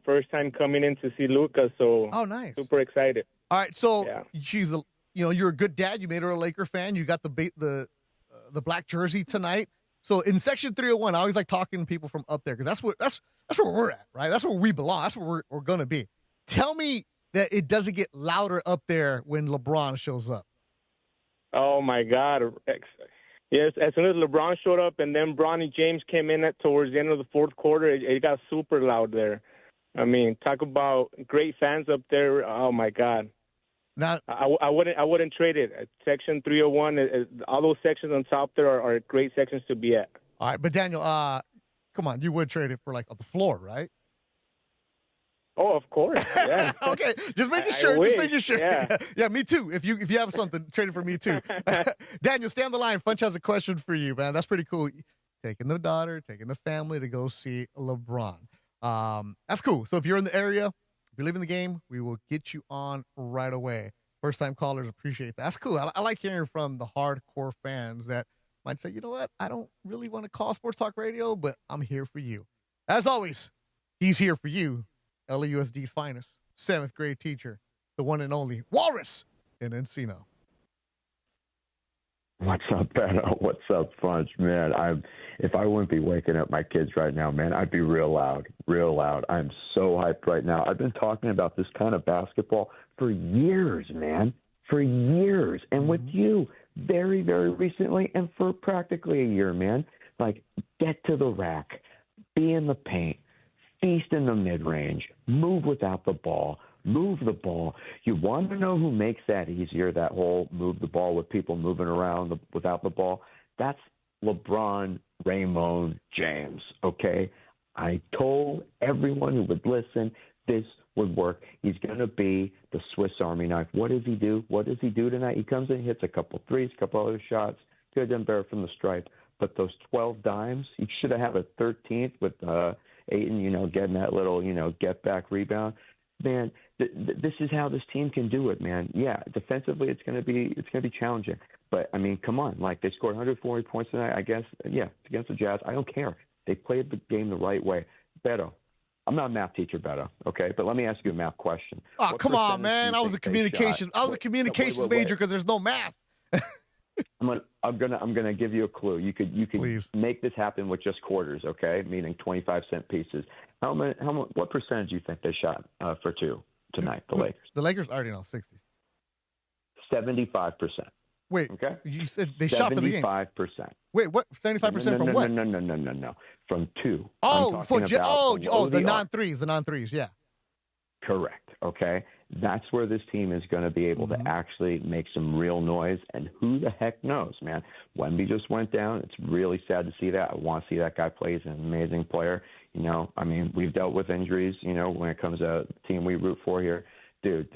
First time coming in to see Luka, so nice. Super excited. All right, so she's you're a good dad. You made her a Laker fan. You got the black jersey tonight. So in section 301, I always like talking to people from up there because that's where we're at, right? That's where we belong. That's where we're gonna be. Tell me that it doesn't get louder up there when LeBron shows up. Oh my God. Yes, as soon as LeBron showed up and then Bronny James came in towards the end of the fourth quarter, it got super loud there. I mean, talk about great fans up there. Oh my God! Now, I wouldn't trade it. Section 301, all those sections on top there are great sections to be at. All right, but Daniel, come on, you would trade it for like the floor, right? Oh, of course. Yeah. Okay, just making sure. Just making sure. Yeah, me too. If you have something, trade it for me too. Daniel, stay on the line. Funch has a question for you, man. That's pretty cool. Taking the daughter, taking the family to go see LeBron. That's cool. So if you're in the area, if you're leaving the game, we will get you on right away. First time callers appreciate that. That's cool. I like hearing from the hardcore fans that might say, you know what, I don't really want to call Sports Talk Radio, but I'm here for you. As always, he's here for you. LAUSD's finest, 7th grade teacher, the one and only Walrus in Encino. What's up, Beto? What's up, Funch? Man, if I wouldn't be waking up my kids right now, man, I'd be real loud. I'm so hyped right now. I've been talking about this kind of basketball for years, man, for years. And with you, very, very recently, and for practically a year, man. Like, get to the rack, be in the paint, feast in the mid-range, move without the ball, move the ball. You want to know who makes that easier, that whole move the ball with people moving around without the ball? That's LeBron Raymond James, okay? I told everyone who would listen this would work. He's going to be the Swiss Army knife. What does he do? What does he do tonight? He comes in, hits a couple threes, a couple other shots, good and better from the stripe. But those 12 dimes, he should have had a 13th with Ayton, getting that little, get back rebound. Man, this is how this team can do it, man. Yeah, defensively it's going to be challenging. But I mean, come on, like they scored 140 points tonight. I guess, yeah, against the Jazz. I don't care. They played the game the right way. Beto, I'm not a math techer, Beto. Okay, but let me ask you a math question. Oh, come on, man! I was a communications major because there's no math. I'm gonna give you a clue. You could Please make this happen with just quarters, okay? Meaning 25-cent pieces. What percentage do you think they shot for two tonight? The Lakers. The Lakers already know 60. 75%. Wait, okay. You said they shot for the game. 75%. Wait, what? 75% from what? No. From two. Oh, the non-threes. The non-threes. Yeah. Correct. Okay. That's where this team is going to be able to actually make some real noise. And who the heck knows, man? Wemby just went down. It's really sad to see that. I want to see that guy play. He's an amazing player. I mean, we've dealt with injuries, when it comes to the team we root for here. Dude,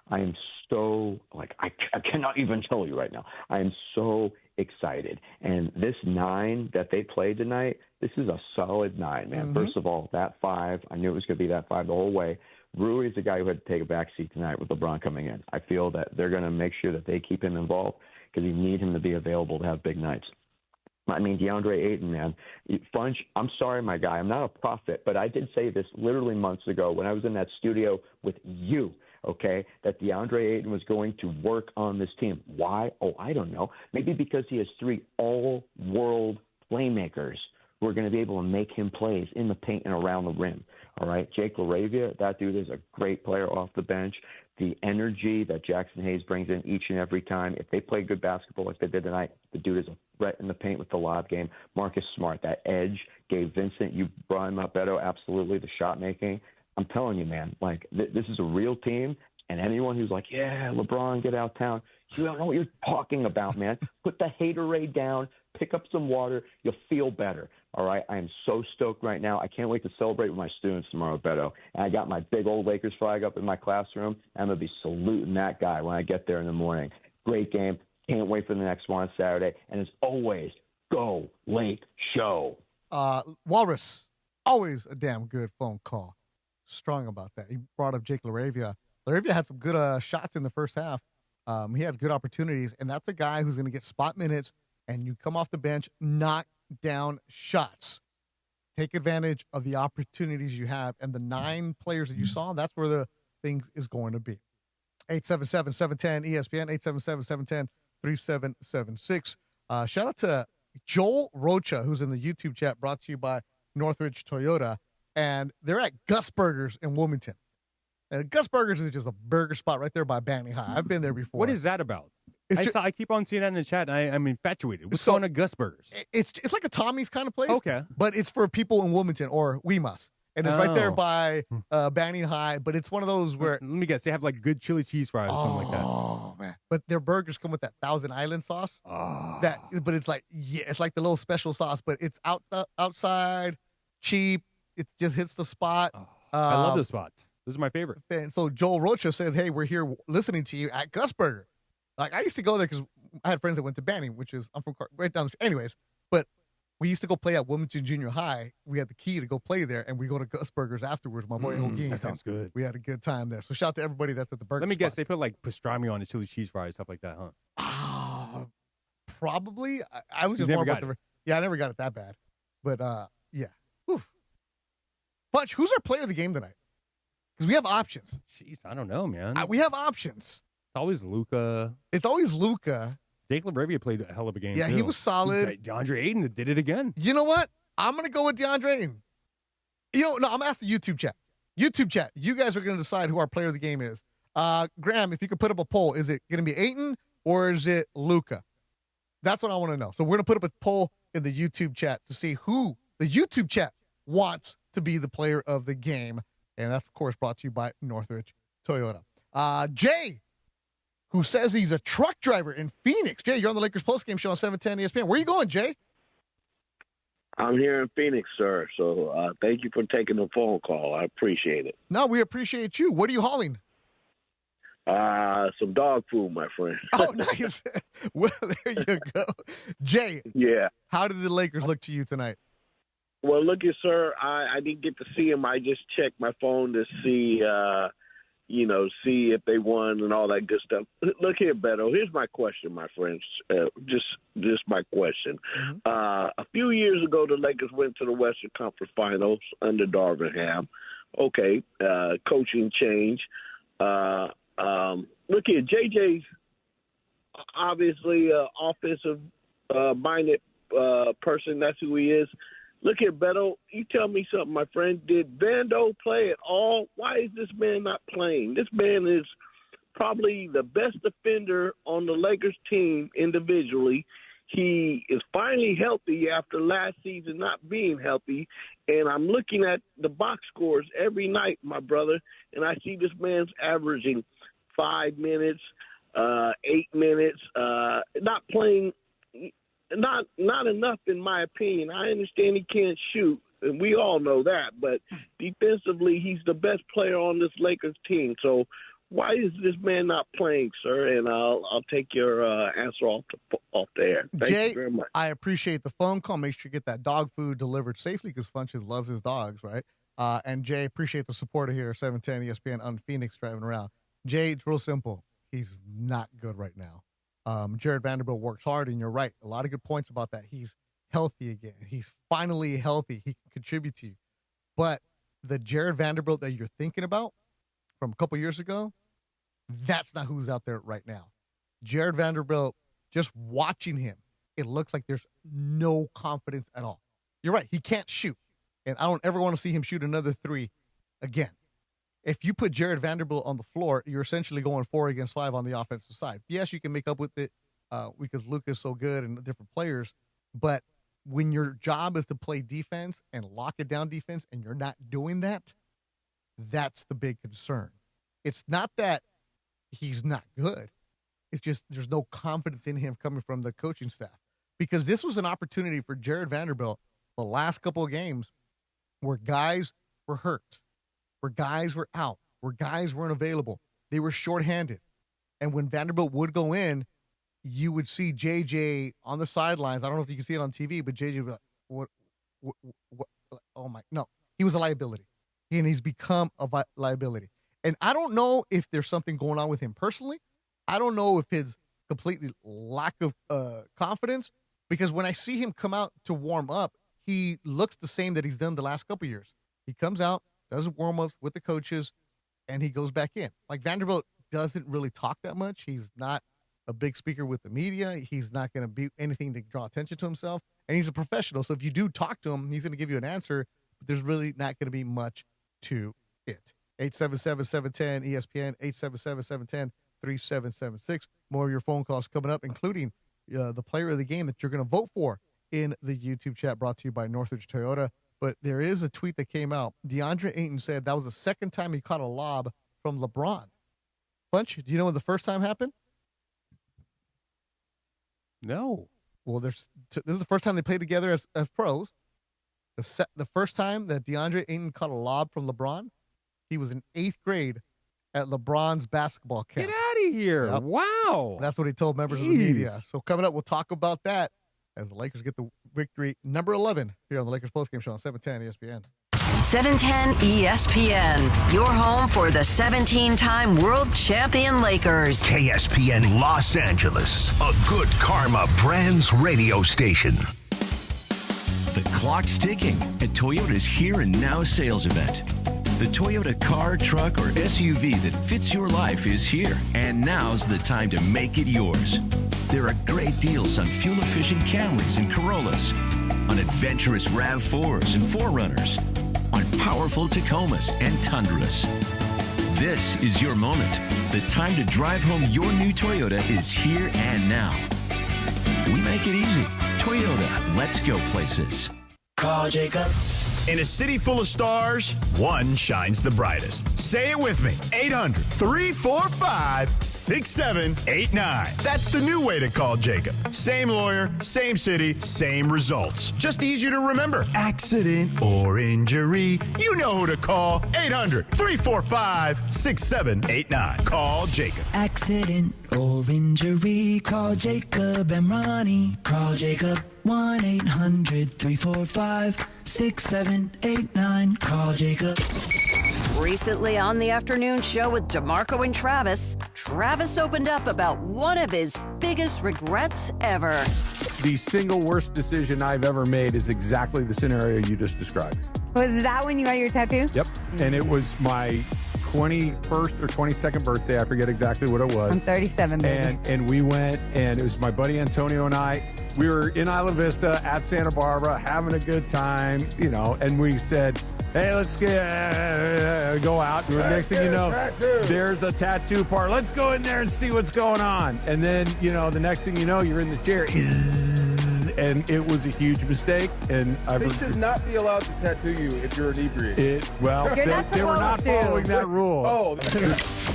I am so, I cannot even tell you right now. I am so excited. And this 9 that they played tonight, this is a solid 9, man. First of all, that 5, I knew it was going to be that 5 the whole way. Rui is the guy who had to take a backseat tonight with LeBron coming in. I feel that they're going to make sure that they keep him involved because you need him to be available to have big nights. I mean, DeAndre Ayton, man. Funch, I'm sorry, my guy. I'm not a prophet, but I did say this literally months ago when I was in that studio with you, okay, that DeAndre Ayton was going to work on this team. Why? Oh, I don't know. Maybe because he has 3 all-world playmakers who are going to be able to make him plays in the paint and around the rim. All right, Jake LaRavia, that dude is a great player off the bench. The energy that Jackson Hayes brings in each and every time, if they play good basketball like they did tonight, the dude is a threat in the paint with the lob game. Marcus Smart, that edge. Gabe Vincent, you brought him up, Beto, absolutely, the shot making. I'm telling you, man, like this is a real team, and anyone who's like, yeah, LeBron, get out of town, you don't know what you're talking about, man. Put the haterade down, pick up some water, you'll feel better. All right, I am so stoked right now. I can't wait to celebrate with my students tomorrow, Beto. And I got my big old Lakers flag up in my classroom. I'm going to be saluting that guy when I get there in the morning. Great game. Can't wait for the next one on Saturday. And as always, go Lake Show. Walrus, always a damn good phone call. Strong about that. He brought up Jake LaRavia. LaRavia had some good shots in the first half. He had good opportunities, and that's a guy who's going to get spot minutes, and you come off the bench, knock down shots. Take advantage of the opportunities you have, and the 9 players that you saw, that's where the thing is going to be. 877-710-ESPN, 877-710-3776. Shout out to Joel Rocha, who's in the YouTube chat, brought to you by Northridge Toyota, and they're at Gus Burgers in Wilmington. And Gus Burgers is just a burger spot right there by Banning High. I've been there before. What is that about? I keep on seeing that in the chat, and I'm infatuated. What's on a Gus Burgers? It's like a Tommy's kind of place. Okay. But it's for people in Wilmington or Weemas. And it's right there by Banning High. But it's one of those where... Let me guess. They have like good chili cheese fries or something like that. Oh, man. But their burgers come with that Thousand Island sauce. But it's like, it's like the little special sauce. But it's outside, cheap. It just hits the spot. I love those spots. Those are my favorite. And so Joel Rocha said, hey, we're here listening to you at Gus Burger. Like, I used to go there because I had friends that went to Banning, I'm from right down the street. Anyways, but we used to go play at Wilmington Junior High. We had the key to go play there, and we go to Gus Burgers afterwards. My boy Hoagie. That sounds good. We had a good time there. So shout out to everybody that's at the burger Let me spots. guess. They put like pastrami on the chili cheese fries, stuff like that, huh? Probably. I was just more about I never got it that bad. But, yeah. Whew. Bunch, who's our player of the game tonight? Because we have options. Jeez, I don't know, man. We have options. It's always Luka. Jake LaRavia played a hell of a game. Yeah, too. he was solid. DeAndre Ayton did it again. You know what? I'm going to go with DeAndre Ayton. I'm going to ask the YouTube chat. YouTube chat, you guys are going to decide who our player of the game is. Graham, if you could put up a poll, is it going to be Ayton or is it Luka? That's what I want to know. So we're going to put up a poll in the YouTube chat to see who the YouTube chat wants to be the player of the game. And that's, of course, brought to you by Northridge Toyota. Jay, who says he's a truck driver in Phoenix. Jay, you're on the Lakers postgame show on 710 ESPN. Where are you going, Jay? I'm here in Phoenix, sir. So thank you for taking the phone call. I appreciate it. No, we appreciate you. What are you hauling? Some dog food, my friend. Oh, nice. Well, there you go. Jay. Yeah. How did the Lakers look to you tonight? Well, look here, sir. I didn't get to see him. I just checked my phone to see, see if they won and all that good stuff. Look here, Beto. Here's my question, my friends. Just my question. Mm-hmm. A few years ago, the Lakers went to the Western Conference Finals under Darvin Ham. Okay, coaching change. Look here, JJ's obviously an offensive-minded person. That's who he is. Look here, Beto, you tell me something, my friend. Did Vando play at all? Why is this man not playing? This man is probably the best defender on the Lakers team individually. He is finally healthy after last season not being healthy. And I'm looking at the box scores every night, my brother, and I see this man's averaging 5 minutes, 8 minutes, not playing – not enough, in my opinion. I understand he can't shoot, and we all know that. But defensively, he's the best player on this Lakers team. So Why is this man not playing, sir? And I'll take your answer off the air. Thank Jay, you very much. I appreciate the phone call. Make sure you get that dog food delivered safely because Funches loves his dogs, right? And Jay, appreciate the support here, 710 ESPN on Phoenix driving around. Jay, it's real simple. He's not good right now. Jared Vanderbilt works hard, and you're right. A lot of good points about that. He's healthy again. He's finally healthy. He can contribute to you. But the Jared Vanderbilt that you're thinking about from a couple years ago, that's not who's out there right now. Jared Vanderbilt, just watching him, it looks like there's no confidence at all. You're right. He can't shoot. And I don't ever want to see him shoot another three again. If you put Jared Vanderbilt on the floor, you're essentially going 4 against 5 on the offensive side. Yes, you can make up with it because Luka is so good and different players. But when your job is to play defense and lock it down defense and you're not doing that, that's the big concern. It's not that he's not good. It's just there's no confidence in him coming from the coaching staff. Because this was an opportunity for Jared Vanderbilt the last couple of games where guys were hurt, where guys were out, where guys weren't available. They were shorthanded. And when Vanderbilt would go in, you would see JJ on the sidelines. I don't know if you can see it on TV, but JJ would be like, what? Oh, my. No, he was a liability. And he's become a liability. And I don't know if there's something going on with him personally. I don't know if his completely lack of confidence, because when I see him come out to warm up, he looks the same that he's done the last couple of years. He comes out, does warm-ups with the coaches, and he goes back in. Like, Vanderbilt doesn't really talk that much. He's not a big speaker with the media. He's not going to be anything to draw attention to himself. And he's a professional. So if you do talk to him, he's going to give you an answer, but there's really not going to be much to it. 877-710-ESPN, 877-710-3776. More of your phone calls coming up, including the player of the game that you're going to vote for in the YouTube chat, brought to you by Northridge Toyota. But there is a tweet that came out. DeAndre Ayton said that was the second time he caught a lob from LeBron. Bunch, do you know when the first time happened? No. Well, this is the first time they played together as pros. The first time that DeAndre Ayton caught a lob from LeBron, he was in 8th grade at LeBron's basketball camp. Get out of here. Yep. Wow. That's what he told members of the media. So coming up, we'll talk about that as the Lakers get the victory number 11 here on the Lakers Postgame Show on 710 ESPN. 710 ESPN, your home for the 17-time world champion Lakers. KSPN Los Angeles, a Good Karma Brands radio station. The clock's ticking at Toyota's Here and Now sales event. The Toyota car, truck, or SUV that fits your life is here, and now's the time to make it yours. There are great deals on fuel-efficient Camrys and Corollas, on adventurous RAV4s and 4Runners, on powerful Tacomas and Tundras. This is your moment. The time to drive home your new Toyota is here and now. We make it easy. Toyota, let's go places. Call Jacob. In a city full of stars, one shines the brightest. Say it with me. 800-345-6789. That's the new way to call Jacob. Same lawyer, same city, same results. Just easier to remember. Accident or injury, you know who to call. 800-345-6789. Call Jacob. Accident or injury, call Jacob and Ronnie. Call Jacob. 1-800-345-6789. Call Jacob. Recently on the afternoon show with DeMarco and Travis opened up about one of his biggest regrets ever. The single worst decision I've ever made is exactly the scenario you just described. Was that when you got your tattoo? Yep. And it was my 21st or 22nd birthday. I forget exactly what it was. I'm 37, baby. And we went, and it was my buddy Antonio and I. We were in Isla Vista at Santa Barbara having a good time, you know, and we said, hey, let's go out. And next thing you know, there's a tattoo parlor. Let's go in there and see what's going on. And then, you know, the next thing you know, you're in the chair. And it was a huge mistake. And they should not be allowed to tattoo you if you're inebriated. They were not following that rule. Oh.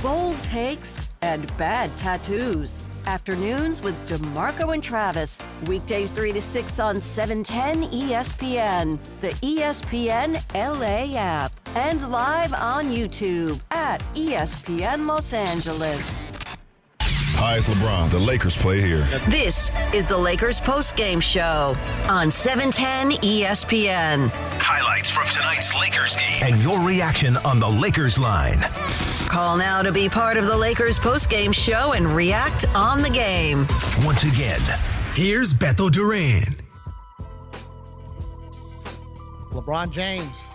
Bold takes and bad tattoos. Afternoons with DeMarco and Travis. Weekdays 3 to 6 on 710 ESPN, the ESPN LA app, and live on YouTube at at ESPN Los Angeles. Hi, it's LeBron. The Lakers play here. This is the Lakers postgame show on 710 ESPN. Highlights from tonight's Lakers game and your reaction on the Lakers line. Call now to be part of the Lakers postgame show and react on the game. Once again, Here's Beto Duran. LeBron James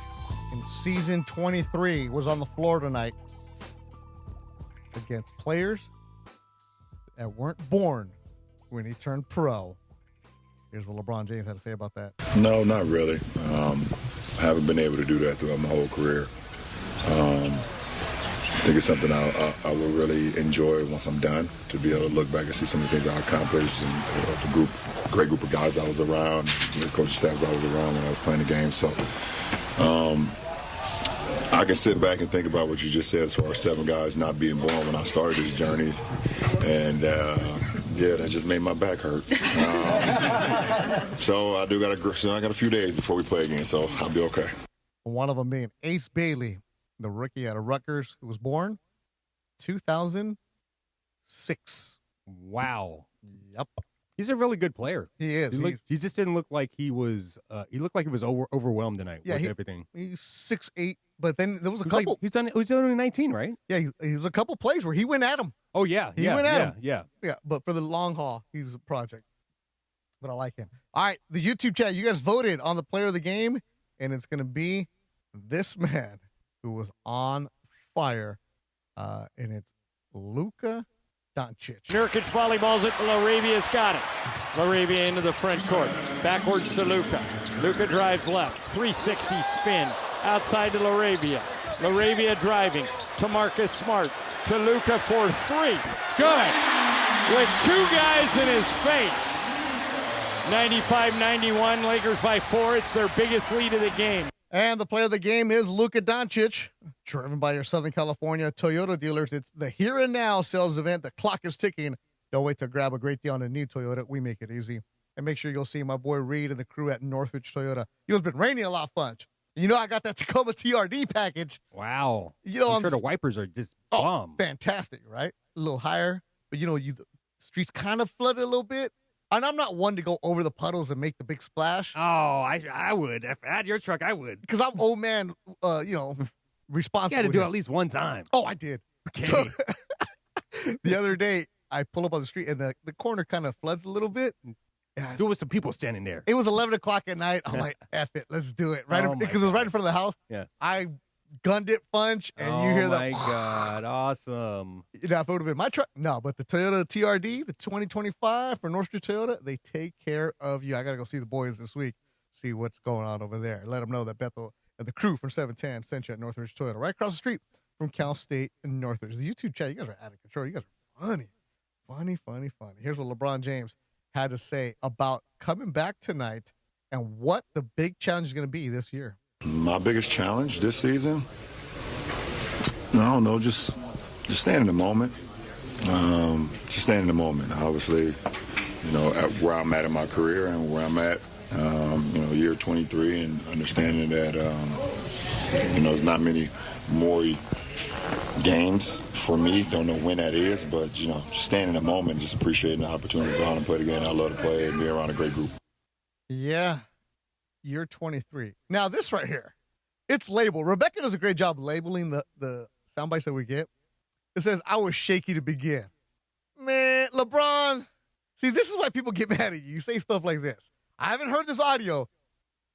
in season 23 was on the floor tonight against players that weren't born when he turned pro. Here's what LeBron James had to say about that. No, not really. I haven't been able to do that throughout my whole career. I think it's something I will really enjoy once I'm done, to be able to look back and see some of the things I accomplished and the great group of guys I was around, the coaching staffs I was around when I was playing the game. So I can sit back and think about what you just said as far as 7 guys not being born when I started this journey. And, yeah, that just made my back hurt. So I got a few days before we play again, so I'll be okay. One of them being Ace Bailey, the rookie out of Rutgers, who was born 2006. Wow. Yep. He's a really good player. He is. He just didn't look like he was. He looked like he was overwhelmed tonight with everything. He's 6'8", but then there was a He's couple. He's only 19, right? Yeah, he's a couple plays where he went at him. Oh yeah, he went at him. Yeah. But for the long haul, he's a project. But I like him. All right, the YouTube chat. You guys voted on the player of the game, and it's going to be this man who was on fire, and it's Luka Doncic. Nurkic volleyballs it. LaRavia's got it. LaRavia into the front court. Backwards to Luka. Luka drives left. 360 spin. Outside to LaRavia. LaRavia driving to Marcus Smart. To Luka for 3. Good. With 2 guys in his face. 95-91. Lakers by 4. It's their biggest lead of the game. And the player of the game is Luka Doncic, driven by your Southern California Toyota dealers. It's the here and now sales event. The clock is ticking. Don't wait to grab a great deal on a new Toyota. We make it easy. And make sure you go see my boy Reed and the crew at Northridge Toyota. It's been raining a lot, Funch. You know, I got that Tacoma TRD package. Wow. You know, I'm sure the wipers are just bomb. Fantastic, right? A little higher. But, the streets kind of flooded a little bit. And I'm not one to go over the puddles and make the big splash. Oh, I would. If I had your truck, I would. Because I'm old man, responsible. You had to do it at least one time. Oh, I did. Okay. So, the other day, I pull up on the street, and the corner kind of floods a little bit. There was some people standing there. It was 11 o'clock at night. I'm like, F it, let's do it. Because it was right in front of the house. Yeah. I gunned it, Funch, and you hear that. Oh, my God. Awesome. If it would have been my truck. No, but the Toyota TRD, the 2025 for Northridge Toyota, they take care of you. I got to go see the boys this week, see what's going on over there. Let them know that Beto and the crew from 710 sent you at Northridge Toyota, right across the street from Cal State and Northridge. The YouTube chat, you guys are out of control. You guys are funny. Funny. Here's what LeBron James had to say about coming back tonight and what the big challenge is going to be this year. My biggest challenge this season, I don't know, just staying in the moment. Just staying in the moment. Obviously, at where I'm at in my career and where I'm at, year 23, and understanding that, there's not many more games for me. Don't know when that is, but, just staying in the moment, just appreciating the opportunity to go out and play the game I love to play and be around a great group. Yeah. Year 23. Now, this right here, it's labeled. Rebecca does a great job labeling the sound bites that we get. It says, I was shaky to begin. Man, LeBron. See, this is why people get mad at you. You say stuff like this. I haven't heard this audio,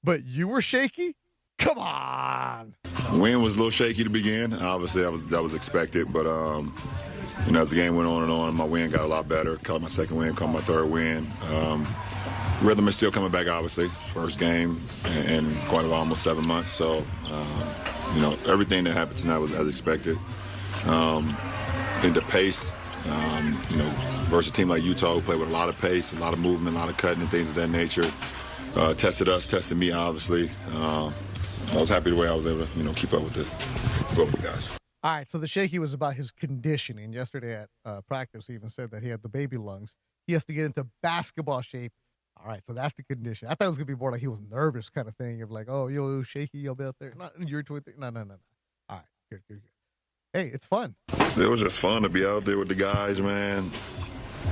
but you were shaky? Come on. Win was a little shaky to begin. Obviously, that was expected, but as the game went on, my win got a lot better. Caught my second win, caught my third win. Rhythm is still coming back, obviously. First game in quite almost 7 months. So, everything that happened tonight was as expected. I think the pace, versus a team like Utah who played with a lot of pace, a lot of movement, a lot of cutting and things of that nature, tested us, tested me, obviously. I was happy the way I was able to, keep up with the guys. All right, so the shaky was about his conditioning. Yesterday at practice, he even said that he had the baby lungs. He has to get into basketball shape. All right, so that's the condition. I thought it was going to be more like he was nervous kind of thing of like, oh, you're a little shaky, you'll be out there. Not, you're 23. No. All right, good. hey, it's fun. It was just fun to be out there with the guys, man.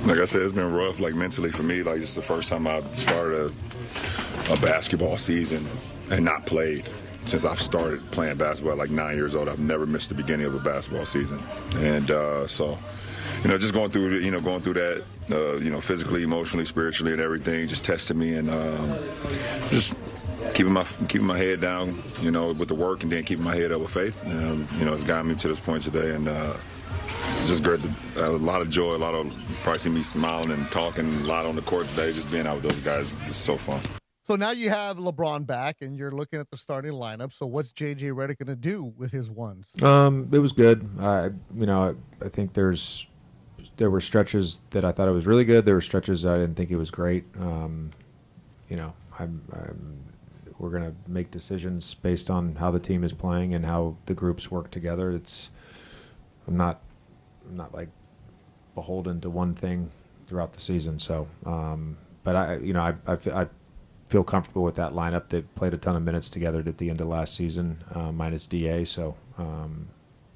Like I said, it's been rough, like mentally for me. Like it's the first time I've started a basketball season and not played. Since I've started playing basketball at like 9 years old, I've never missed the beginning of a basketball season. And so, just going through that, physically, emotionally, spiritually, and everything, just tested me and just keeping my head down, with the work, and then keeping my head up with faith. It's gotten me to this point today, and it's just great. A lot of joy, probably see me smiling and talking a lot on the court today. Just being out with those guys is so fun. So now you have LeBron back, and you're looking at the starting lineup. So what's J.J. Redick going to do with his ones? It was good. I think there were stretches that I thought it was really good. There were stretches that I didn't think it was great. We're going to make decisions based on how the team is playing and how the groups work together. I'm not like beholden to one thing throughout the season. So, but I feel comfortable with that lineup. They played a ton of minutes together at the end of last season, minus DA. So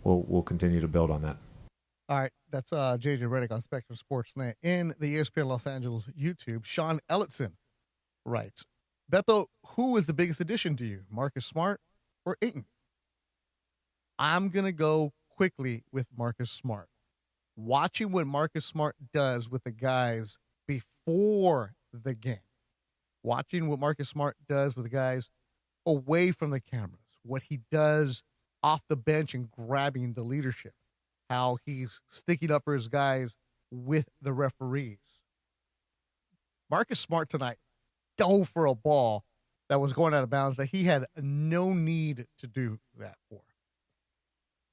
we'll continue to build on that. All right, that's J.J. Redick on Spectrum Sportsnet. In the ESPN Los Angeles YouTube, Sean Ellison writes, Beto, who is the biggest addition to you, Marcus Smart or Ayton? I'm going to go quickly with Marcus Smart. Watching what Marcus Smart does with the guys before the game. Watching what Marcus Smart does with the guys away from the cameras. What he does off the bench and grabbing the leadership. How he's sticking up for his guys with the referees. Marcus Smart tonight dove for a ball that was going out of bounds that he had no need to do that for.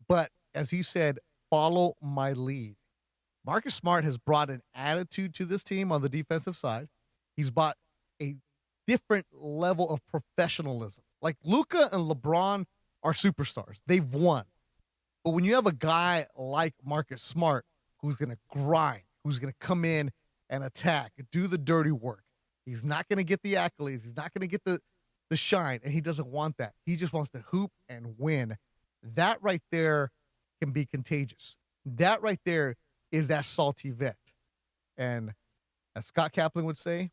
But as he said, follow my lead. Marcus Smart has brought an attitude to this team on the defensive side. He's brought a different level of professionalism. Like Luka and LeBron are superstars. They've won. But when you have a guy like Marcus Smart who's going to grind, who's going to come in and attack, do the dirty work, he's not going to get the accolades. He's not going to get the shine, and he doesn't want that. He just wants to hoop and win. That right there can be contagious. That right there is that salty vet. And as Scott Kaplan would say,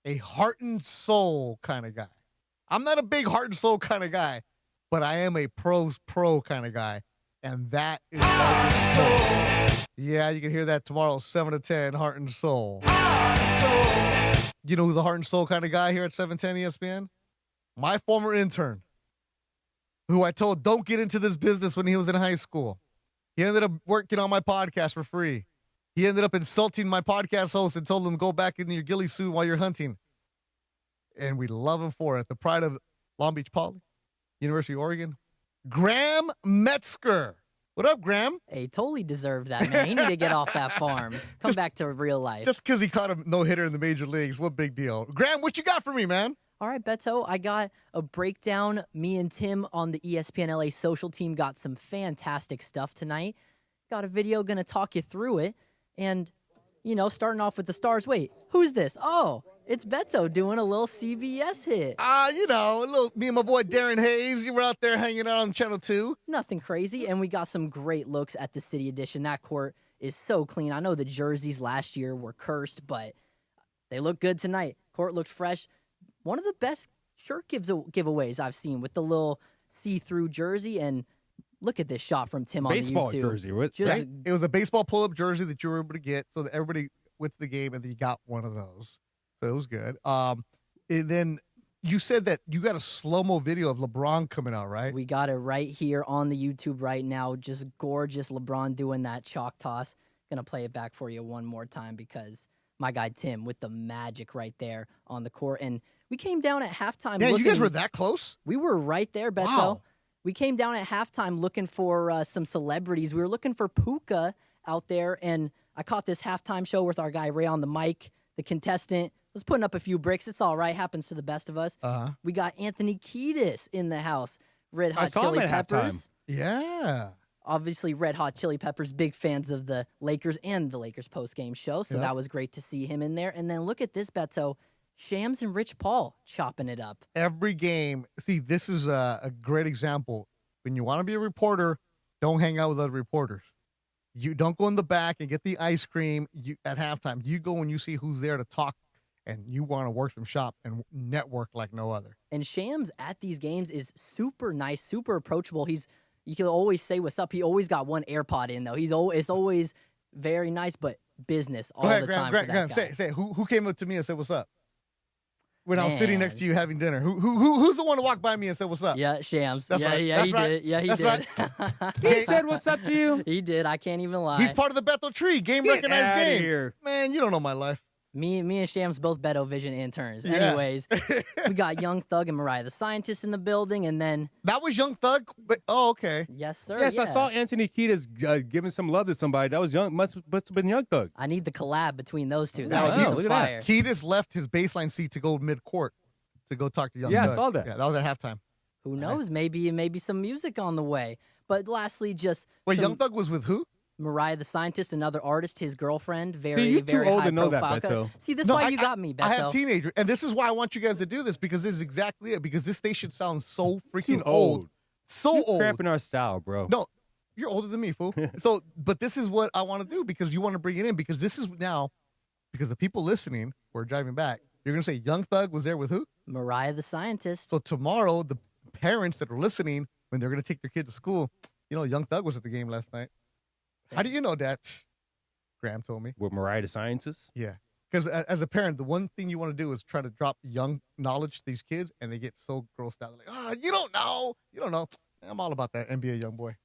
a heart and soul kind of guy. I'm not a big heart and soul kind of guy, but I am a pro's pro kind of guy. And that is heart and soul. Yeah, you can hear that tomorrow, 7 to 10, heart and soul. You know who's a heart and soul kind of guy here at 710 ESPN? My former intern, who I told don't get into this business when he was in high school. He ended up working on my podcast for free. He ended up insulting my podcast host and told him go back in your ghillie suit while you're hunting. And we love him for it. The pride of Long Beach Poly, University of Oregon, Graham Metzger. What up, Graham? Hey, totally deserved that, man. He needed to get off that farm. Come back to real life. Just because he caught a no-hitter in the major leagues, what big deal. Graham, what you got for me, man? All right, Beto, I got a breakdown. Me and Tim on the ESPN LA social team got some fantastic stuff tonight. Got a video, going to talk you through it. And, starting off with the stars. Wait, who's this? Oh, it's Beto doing a little CBS hit. Me and my boy Darren Hayes. You were out there hanging out on Channel 2. Nothing crazy. And we got some great looks at the City Edition. That court is so clean. I know the jerseys last year were cursed, but they look good tonight. Court looked fresh. One of the best shirt giveaways I've seen with the little see-through jersey. And look at this shot from Tim on the YouTube. Baseball jersey. It was a baseball pull-up jersey that you were able to get so that everybody went to the game and then you got one of those. So it was good. And then you said that you got a slow-mo video of LeBron coming out, right? We got it right here on the YouTube right now. Just gorgeous LeBron doing that chalk toss. Going to play it back for you one more time because my guy Tim with the magic right there on the court. And we came down at halftime. Yeah, you guys were that close? We were right there, Beto. Wow. We came down at halftime looking for some celebrities. We were looking for Puka out there, and I caught this halftime show with our guy Ray on the mic, the contestant. Was putting up a few bricks. It's all right. Happens to the best of us. Uh-huh. We got Anthony Kiedis in the house. Red I Hot saw Chili him at Peppers. halftime. Yeah. Obviously, Red Hot Chili Peppers, big fans of the Lakers and the Lakers post-game show. So that was great to see him in there. And then look at this, Beto. Shams and Rich Paul chopping it up. Every game. See, this is a great example. When you want to be a reporter, don't hang out with other reporters. You don't go in the back and get the ice cream at halftime. You go when you see who's there to talk, and you want to work some shop and network like no other. And Shams at these games is super nice, super approachable. You can always say what's up. He always got one AirPod in though. It's always very nice, but business all the time. Graham, say it. Who came up to me and said what's up? When I was sitting next to you having dinner, who's the one to walk by me and said what's up? Yeah, Shams. That's right. Yeah, That's he right. did. Yeah, he That's did. Right. He said what's up to you. He did. I can't even lie. He's part of the Beto tree. Game Get recognized outta game. here. Man, you don't know my life. Me and Shams both Beto Vision interns. Yeah. Anyways, we got Young Thug and Mariah the Scientist in the building, and then that was Young Thug. Oh, okay. Yes, sir. Yes, yeah. I saw Anthony Kiedis giving some love to somebody. That was young. Must have been Young Thug. I need the collab between those two. Now, That would be some look at fire. Kiedis left his baseline seat to go mid-court to go talk to Young Yeah, Thug. I saw that. Yeah, that was at halftime. Who knows? Maybe some music on the way. But lastly, just Young Thug was with who? Mariah the Scientist, another artist, his girlfriend. Very, See, you're too very old high to know that, profile. Beto. See, this is why you got me, Beto. I have teenagers, and this is why I want you guys to do this, because this is exactly it. Because this station sounds so freaking Too old. So You're old. cramping our style, bro. No, you're older than me, fool. But this is what I want to do, because you want to bring it in, because this is now, because the people listening who are driving back, you're going to say Young Thug was there with who? Mariah the Scientist. So tomorrow, the parents that are listening, when they're going to take their kid to school, Young Thug was at the game last night. How do you know that? Graham told me. With Mariah the Scientist? Yeah. Because as a parent, the one thing you want to do is try to drop young knowledge to these kids, and they get so grossed out. They're like, you don't know. You don't know. I'm all about that NBA young boy.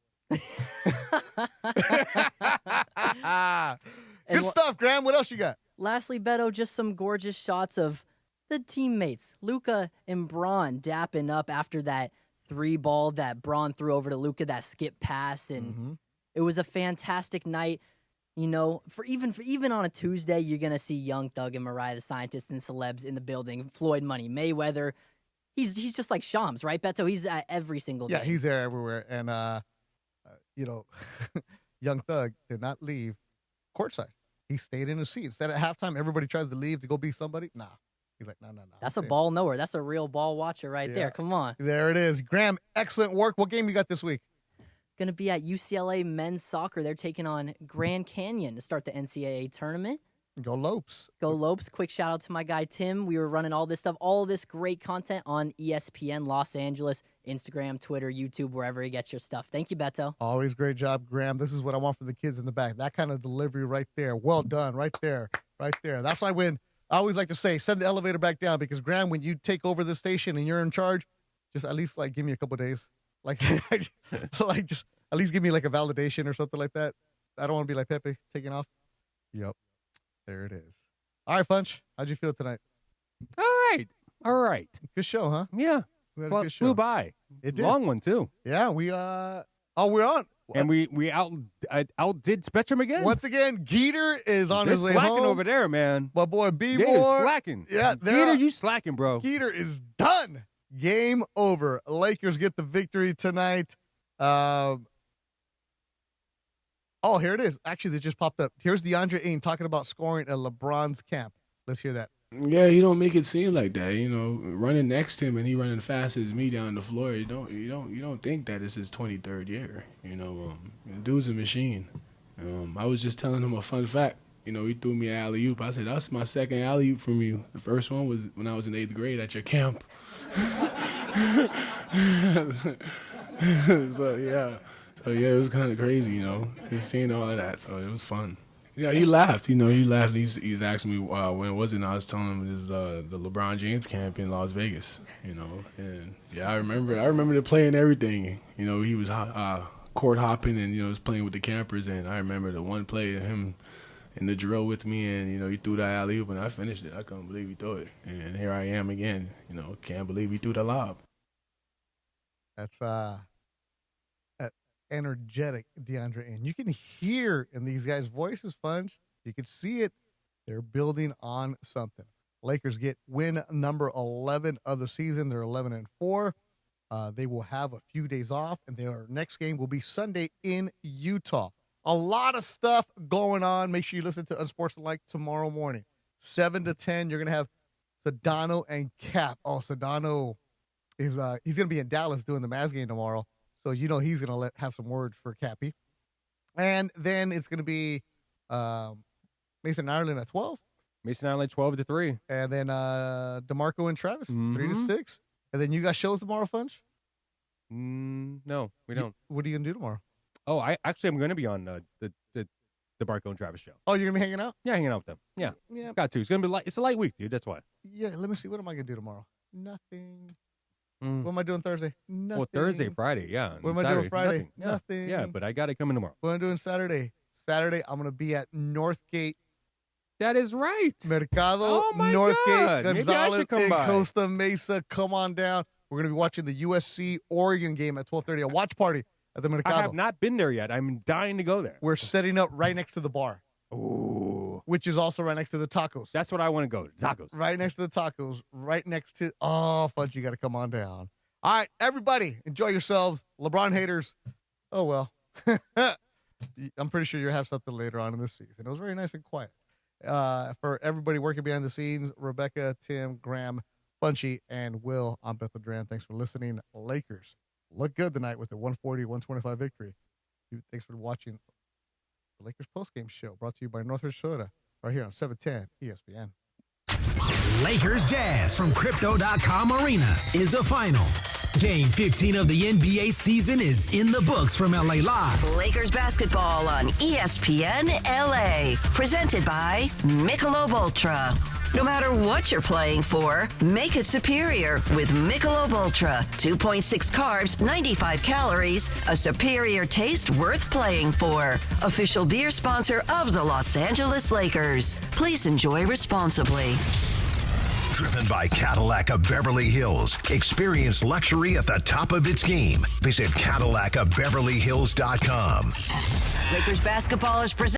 Good stuff, Graham. What else you got? Lastly, Beto, just some gorgeous shots of the teammates. Luka and Braun dapping up after that 3-ball that Braun threw over to Luka, that skip pass. And it was a fantastic night. For even on a Tuesday, you're going to see Young Thug and Mariah the Scientist and celebs in the building. Floyd Money Mayweather. He's just like Shams, right, Beto? He's at every single day. Yeah, he's there everywhere. And, Young Thug did not leave courtside. He stayed in his seat. Instead at halftime, everybody tries to leave to go be somebody. Nah. He's like, no. That's a ball knower. That's a real ball watcher right there. Come on. There it is. Graham, excellent work. What game you got this week? Going to be at UCLA men's soccer. They're taking on Grand Canyon to start the NCAA tournament. Go Lopes. Go Lopes. Quick shout out to my guy, Tim. We were running all this stuff, all this great content on ESPN Los Angeles, Instagram, Twitter, YouTube, wherever you get your stuff. Thank you, Beto. Always great job, Graham. This is what I want for the kids in the back. That kind of delivery right there. Well done. Right there. Right there. That's why I always like to say, send the elevator back down, because, Graham, when you take over the station and you're in charge, just at least give me a couple days. Just at least give me a validation or something like that. I don't want to be like Pepe taking off. Yep. There it is. All right, Funch. How'd you feel tonight? All right. Good show, huh? Yeah. We had a good show. Flew by. It did. Long one, too. Yeah, we're on. And we outdid Spectrum again. Once again, Geeter is on They're his way slacking home. over there, man. My boy B They Moore. is slacking. Yeah, Geeter, you slacking, bro. Geeter is done. Game over. Lakers get the victory tonight. Here it is. Actually, this just popped up. Here's DeAndre Ayton talking about scoring at LeBron's camp. Let's hear that. Yeah, you don't make it seem like that. Running next to him and he running fast as me down the floor. You don't think that it's his 23rd year. Dude's a machine. I was just telling him a fun fact. He threw me an alley-oop. I said, that's my second alley-oop from you. The first one was when I was in 8th grade at your camp. So it was kind of crazy, just seeing all of that. So it was fun. Yeah, he laughed. He laughed. He's asking me when was it? And I was telling him it was the LeBron James camp in Las Vegas. And yeah, I remember the play and everything. He was court hopping and was playing with the campers. And I remember the one play of him in the drill with me, and he threw that alley oop and I finished it. I couldn't believe he threw it. And here I am again. Can't believe he threw the lob. That's energetic DeAndre Ayton. You can hear in these guys' voices, Funch. You can see it. They're building on something. Lakers get win number 11 of the season. They're 11-4. They will have a few days off, and their next game will be Sunday in Utah. A lot of stuff going on. Make sure you listen to Unsportsmanlike tomorrow morning. 7 to 10, you're going to have Sedano and Cap. Oh, Sedano is he's going to be in Dallas doing the Mavs game tomorrow. So he's going to have some words for Cappy. And then it's going to be Mason Ireland at 12. Mason Ireland 12-3. And then DeMarco and Travis 3-6. And then you got shows tomorrow, Funch? No, we don't. What are you going to do tomorrow? Oh, I'm going to be on the DeMarco and Travis show. Oh, you're going to be hanging out? Yeah, hanging out with them. Yeah. Got to. It's going to be it's a light week, dude. That's why. Yeah, let me see. What am I going to do tomorrow? Nothing. What am I doing Thursday? Nothing. Well, Thursday, Friday, yeah. What am I doing Friday? Nothing. Yeah, but I got to come in tomorrow. What am I doing Saturday? Saturday, I'm going to be at Northgate. That is right. Mercado, oh my Northgate, God. Gonzalez, and Costa Mesa. Come on down. We're going to be watching the USC Oregon game at 12:30. A watch party at the Mercado. I have not been there yet. I'm dying to go there. We're setting up right next to the bar. Ooh. Which is also right next to the tacos. That's what I want to go to. Tacos. Right next to the tacos. Right next to, Fudge, you got to come on down. All right, everybody, enjoy yourselves. LeBron haters, oh, well. I'm pretty sure you'll have something later on in this season. It was very nice and quiet. For everybody working behind the scenes, Rebecca, Tim, Graham, Bunchy, and Will, I'm Beto Duran. Thanks for listening. Lakers look good tonight with a 140-125 victory. Thanks for watching the Lakers postgame show brought to you by Northridge Soda right here on 710 ESPN. Lakers Jazz from Crypto.com Arena is the final. Game 15 of the NBA season is in the books from LA Live. Lakers basketball on ESPN LA. Presented by Michelob Ultra. No matter what you're playing for, make it superior with Michelob Ultra. 2.6 carbs, 95 calories, a superior taste worth playing for. Official beer sponsor of the Los Angeles Lakers. Please enjoy responsibly. Driven by Cadillac of Beverly Hills. Experience luxury at the top of its game. Visit CadillacofBeverlyHills.com. Lakers basketball is presented